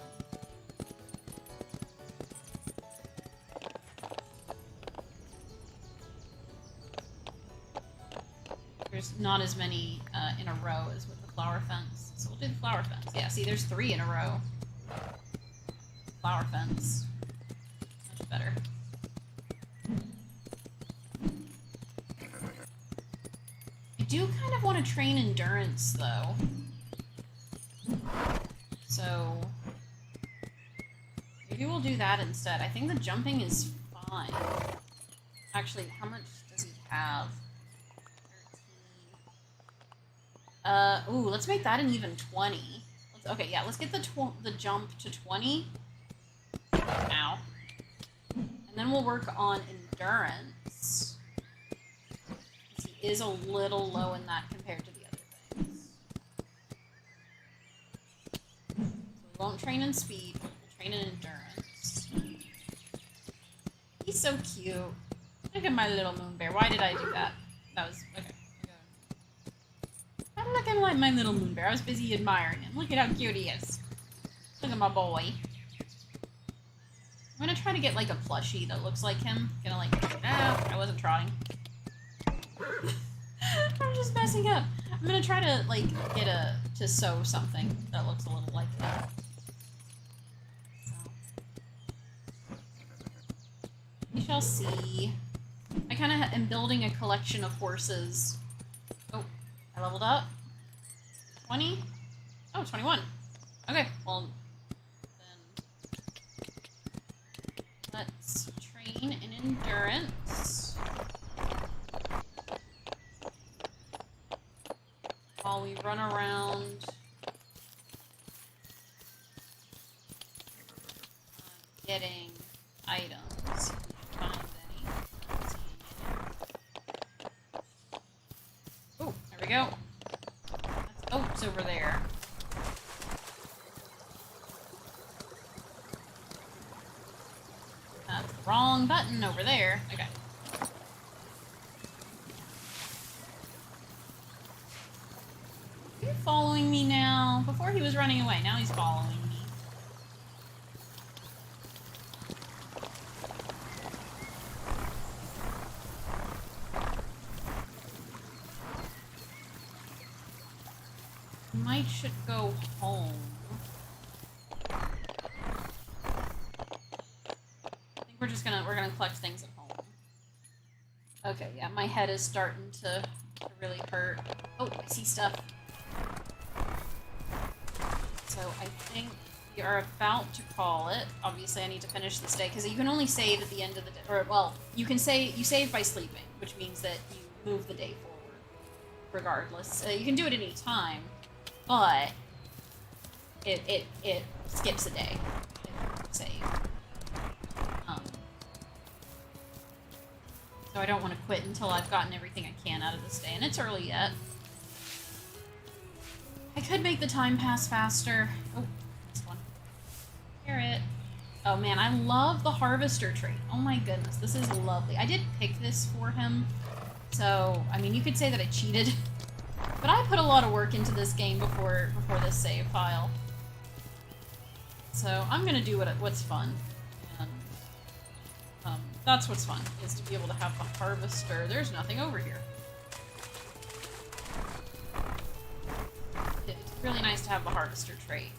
There's not as many in a row as with the flower fence. So we'll do the flower fence. Yeah, see, there's 3 in a row. Flower fence. Much better. I do kind of want to train endurance, though. So maybe we'll do that instead. I think the jumping is fine. Actually, how much does he have? 13. Ooh, let's make that an even 20. Okay, yeah, let's get the jump to 20. Ow. And then we'll work on endurance. He is a little low in that compared to the other things. So we won't train in speed, we'll train in endurance. He's so cute. Look at my little moon bear. Why did I do that? That was... okay. I'm looking like my little moon bear. I was busy admiring him. Look at how cute he is. Look at my boy. I'm gonna try to get like a plushie that looks like him. Gonna like, I wasn't trotting. I'm just messing up. I'm gonna try to like to sew something that looks a little like that. So. We shall see. I kind of am building a collection of horses. Oh, I leveled up. 20? Oh, 21. Okay, well, let's train in endurance while we run around getting items. Find any. Oh, there we go. That's oats over there. That's the wrong button over there. Okay. Are you following me now? Before he was running away, now he's following me. Might should go home. We're gonna collect things at home. Okay, yeah, my head is starting to really hurt. Oh, I see stuff. So I think we are about to call it. Obviously, I need to finish this day because you can only save at the end of the day. Or well, you save by sleeping, which means that you move the day forward, regardless. You can do it any time, but it skips a day if you save. So I don't want to quit until I've gotten everything I can out of this day, and it's early yet. I could make the time pass faster. Oh, this one. Carrot. Oh man, I love the harvester trait. Oh my goodness, this is lovely. I did pick this for him, so, I mean, you could say that I cheated. But I put a lot of work into this game before this save file. So I'm gonna do what's fun. That's what's fun, is to be able to have the harvester. There's nothing over here. It's really nice to have the harvester trait.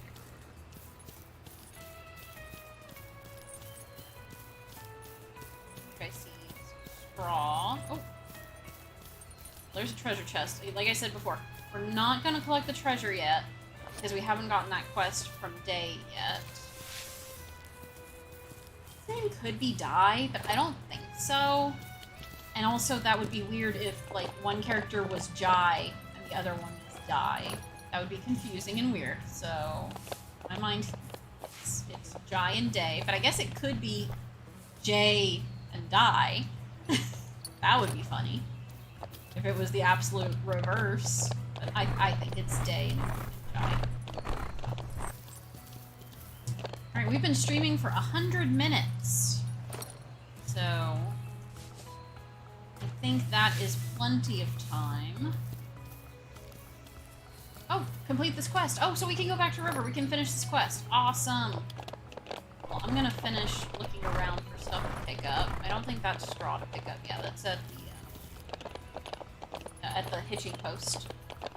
Okay, I see straw. Oh! There's a treasure chest. Like I said before, we're not gonna collect the treasure yet, because we haven't gotten that quest from Day yet. name could be Di, but I don't think so. And also, that would be weird if, like, one character was Jai and the other one was Di. That would be confusing and weird, so... in my mind, it's Jai and Day, but I guess it could be Jay and Di. That would be funny. If it was the absolute reverse. But I think it's Day and Jai. Alright, we've been streaming for 100 minutes. So... I think that is plenty of time. Oh, complete this quest. Oh, so we can go back to River. We can finish this quest. Awesome. Well, I'm gonna finish looking around for stuff to pick up. I don't think that's straw to pick up. Yeah, that's at the hitching post.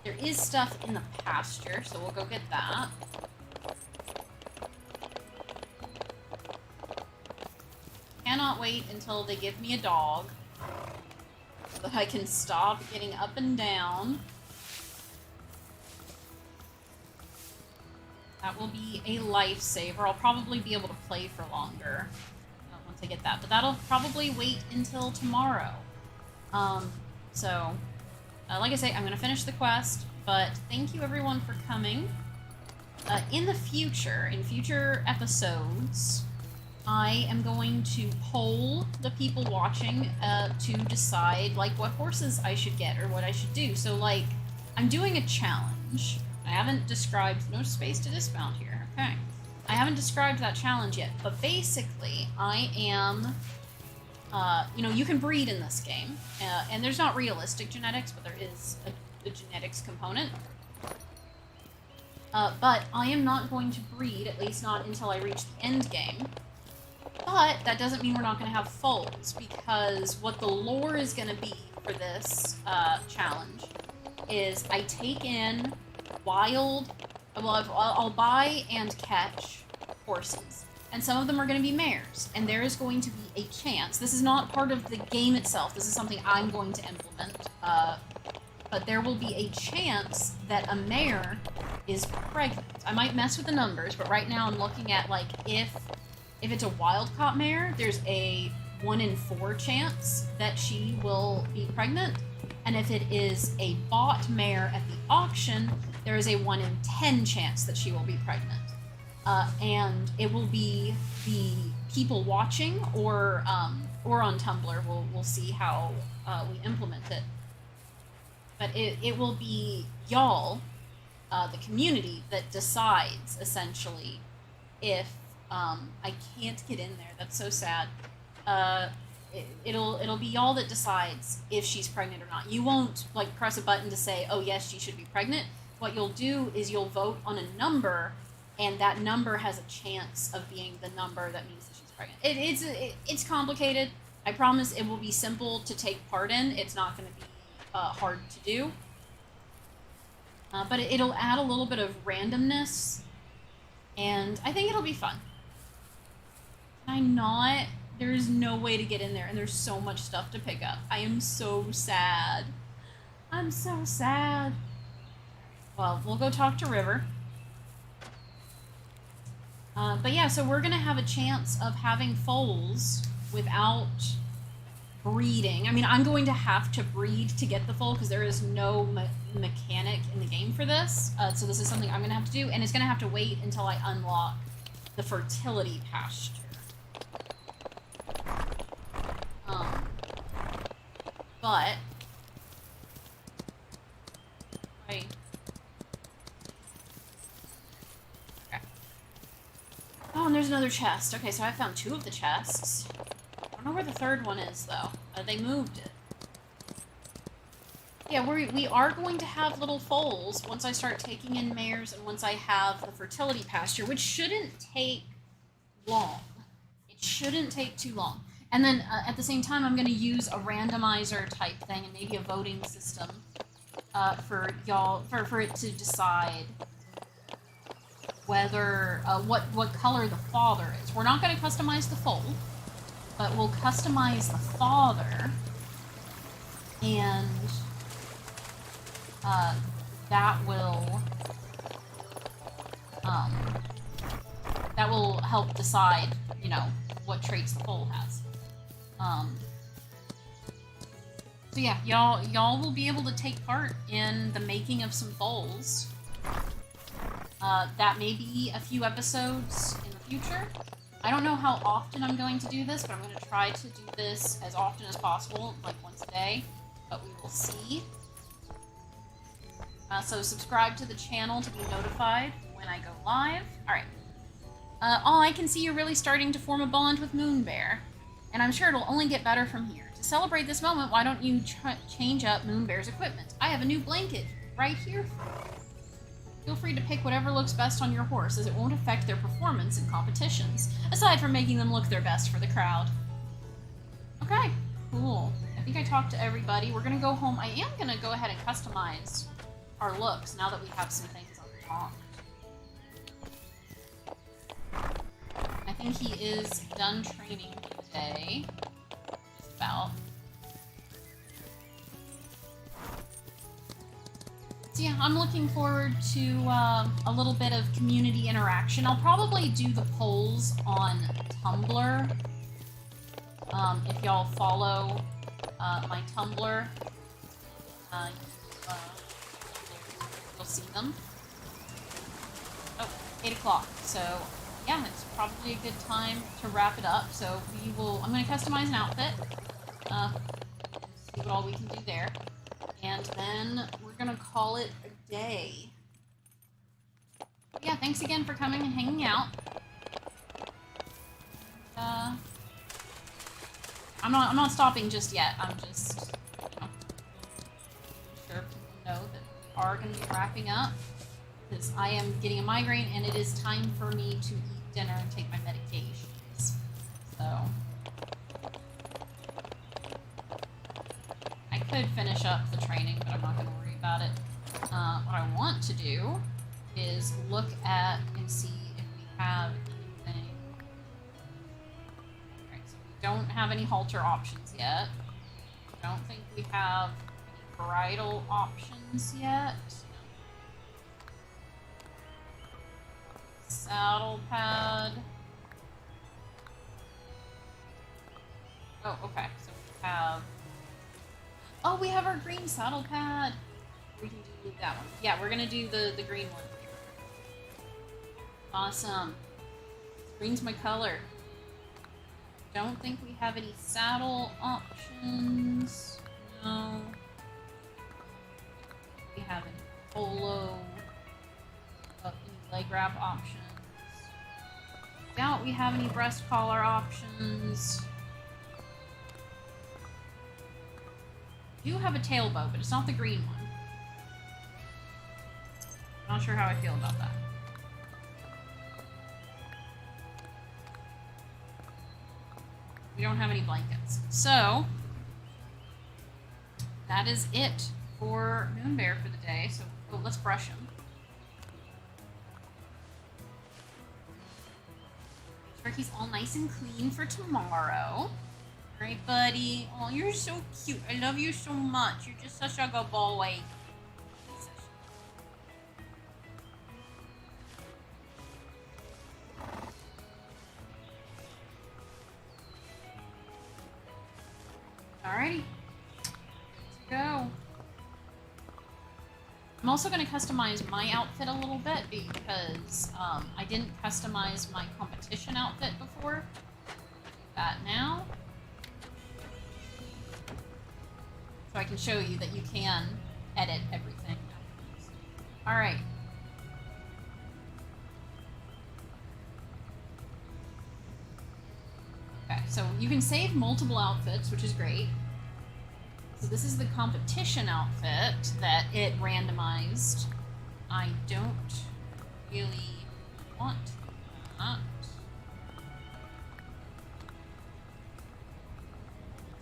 There is stuff in the pasture, so we'll go get that. Cannot wait until they give me a dog so that I can stop getting up and down. That will be a lifesaver. I'll probably be able to play for longer once I get that, but that'll probably wait until tomorrow. Like I say, I'm going to finish the quest, but thank you everyone for coming. In the future, in future episodes, I am going to poll the people watching to decide, like, what horses I should get or what I should do. So, like, I'm doing a challenge. I haven't described... no space to dismount here. Okay. I haven't described that challenge yet, but basically, I am... you know, you can breed in this game, and there's not realistic genetics, but there is a genetics component. But I am not going to breed, at least not until I reach the end game. But that doesn't mean we're not going to have foals, because what the lore is going to be for this challenge is I take in wild... well, I'll buy and catch horses. And some of them are going to be mares. And there is going to be a chance. This is not part of the game itself. This is something I'm going to implement. But there will be a chance that a mare is pregnant. I might mess with the numbers, but right now I'm looking at, like, if it's a wild-caught mare, there's a 1 in 4 chance that she will be pregnant. And if it is a bought mare at the auction, there is a 1 in 10 chance that she will be pregnant. And it will be the people watching or on Tumblr. We'll see how we implement it. But it will be y'all, the community, that decides, essentially, if I can't get in there. That's so sad. It'll be y'all that decides if she's pregnant or not. You won't, like, press a button to say, oh yes, she should be pregnant. What you'll do is you'll vote on a number, and that number has a chance of being the number that means that she's pregnant. It's complicated. I promise it will be simple to take part in. It's not going to be hard to do. But it'll add a little bit of randomness, and I think it'll be fun. Can I not? There's no way to get in there, and there's so much stuff to pick up. I am so sad. I'm so sad. Well, we'll go talk to River. But yeah, so we're going to have a chance of having foals without breeding. I mean, I'm going to have to breed to get the foal because there is no mechanic in the game for this. So this is something I'm going to have to do, and it's going to have to wait until I unlock the fertility pasture. But... right. Oh, and there's another chest. Okay, so I found 2 of the chests. I don't know where the 3rd one is, though. They moved it. Yeah, we are going to have little foals once I start taking in mares and once I have the fertility pasture, which shouldn't take long. It shouldn't take too long. And then, at the same time, I'm going to use a randomizer type thing and maybe a voting system for y'all, for it to decide whether, what color the father is. We're not going to customize the foal, but we'll customize the father, and that will help decide, you know, what traits the foal has. So yeah, y'all will be able to take part in the making of some foals. That may be a few episodes in the future. I don't know how often I'm going to do this, but I'm going to try to do this as often as possible, like once a day, but we will see. So subscribe to the channel to be notified when I go live. Alright. Oh, I can see you're really starting to form a bond with Moonbear, and I'm sure it'll only get better from here. To celebrate this moment, why don't you change up Moonbear's equipment? I have a new blanket right here for you. Feel free to pick whatever looks best on your horse, as it won't affect their performance in competitions, aside from making them look their best for the crowd. Okay, cool. I think I talked to everybody. We're gonna go home. I am gonna go ahead and customize our looks now that we have some things unlocked. I think he is done training for the day. Just about. So yeah, I'm looking forward to a little bit of community interaction. I'll probably do the polls on Tumblr. If y'all follow my Tumblr, you'll see them. Oh, 8 o'clock. So yeah, it's probably a good time to wrap it up. So I'm going to customize an outfit. See what all we can do there. And then we're gonna call it a day. Yeah, thanks again for coming and hanging out. I'm not stopping just yet. I'm just, sure people know that we are gonna be wrapping up, because I am getting a migraine and it is time for me to eat dinner and take my medications. So I could finish up the training, but I'm not going to worry about it. What I want to do is look at and see if we have anything. Alright, so we don't have any halter options yet. I don't think we have any bridle options yet. Saddle pad. Oh, okay, so we have... Oh, we have our green saddle pad. We can do that one. Yeah, we're gonna do the green one. Awesome. Green's my color. Don't think we have any saddle options. No. We have any polo. Any leg wrap options. Doubt we have any breast collar options. We do have a tail bow, but it's not the green one. Not sure how I feel about that. We don't have any blankets. So, that is it for Moonbear for the day. So, let's brush him. Make sure he's all nice and clean for tomorrow. Alright, buddy. Oh, you're so cute. I love you so much. You're just such a good boy. Alrighty. Let's go. I'm also going to customize my outfit a little bit because I didn't customize my competition outfit before. Do that now. So I can show you that you can edit everything. Alright. Okay, so you can save multiple outfits, which is great. So this is the competition outfit that it randomized. I don't really want that.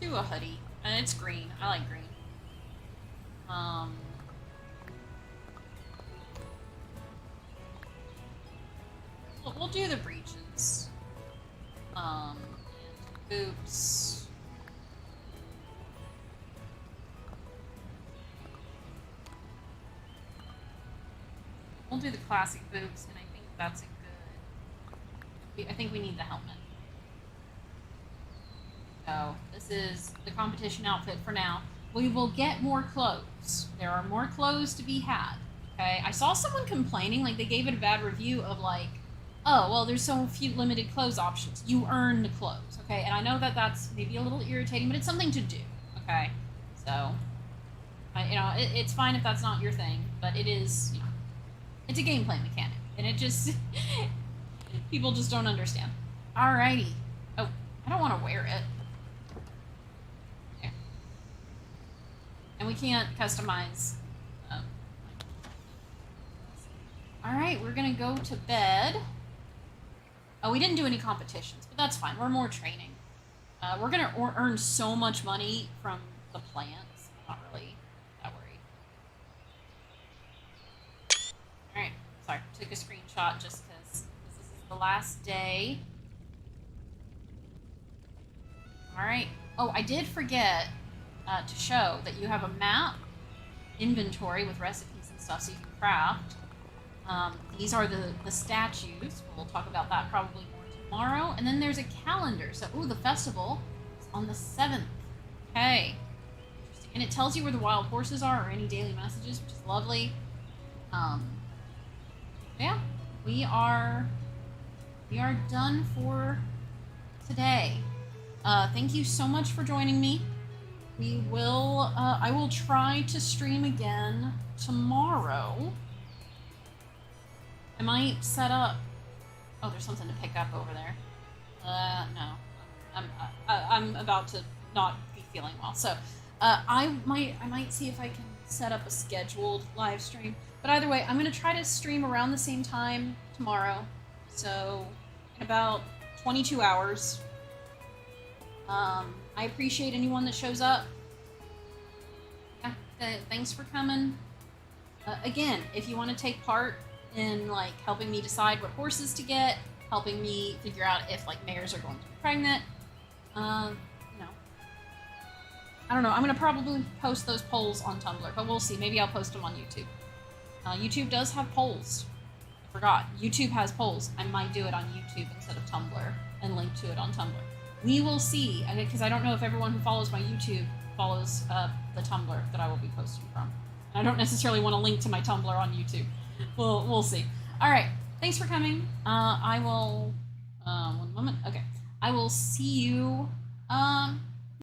Do a hoodie. And it's green. I like green. We'll do the breeches. Boots. We'll do the classic boots, and I think that's a good... I think we need the helmet. So this is the competition outfit for now. We will get more clothes. There are more clothes to be had. Okay. I saw someone complaining, like they gave it a bad review of like, oh, well, there's so few limited clothes options. You earn the clothes. Okay. And I know that that's maybe a little irritating, but it's something to do. Okay. So, it's fine if that's not your thing, but it is, it's a gameplay mechanic, and it just people just don't understand. Alrighty. Oh, I don't want to wear it. Okay. And we can't customize. Alright, we're gonna go to bed. Oh, we didn't do any competitions, but that's fine. We're more training. We're gonna earn so much money from the plants. I'm not really that worried. Alright, sorry, took a screenshot just because this is the last day. Alright. Oh, I did forget to show that you have a map inventory with recipes and stuff so you can craft. These are the statues. We'll talk about that probably more tomorrow. And then there's a calendar. So, ooh, the festival is on the 7th. Okay. Interesting. And it tells you where the wild horses are or any daily messages, which is lovely. Yeah, we are done for today. Thank you so much for joining me. I will try to stream again tomorrow. I might set up. Oh, there's something to pick up over there. No, I'm about to not be feeling well, so I might see if I can set up a scheduled live stream. But either way, I'm gonna try to stream around the same time tomorrow. So in about 22 hours. I appreciate anyone that shows up. Yeah, thanks for coming. Again, if you want to take part in like helping me decide what horses to get, helping me figure out if like mares are going to be pregnant, I don't know. I'm gonna probably post those polls on Tumblr, but we'll see. Maybe I'll post them on YouTube. YouTube does have polls. I forgot. YouTube has polls. I might do it on YouTube instead of Tumblr and link to it on Tumblr. We will see, because I don't know if everyone who follows my YouTube follows the Tumblr that I will be posting from. I don't necessarily want to link to my Tumblr on YouTube. We'll see. All right. Thanks for coming. I will. One moment. Okay. I will see you.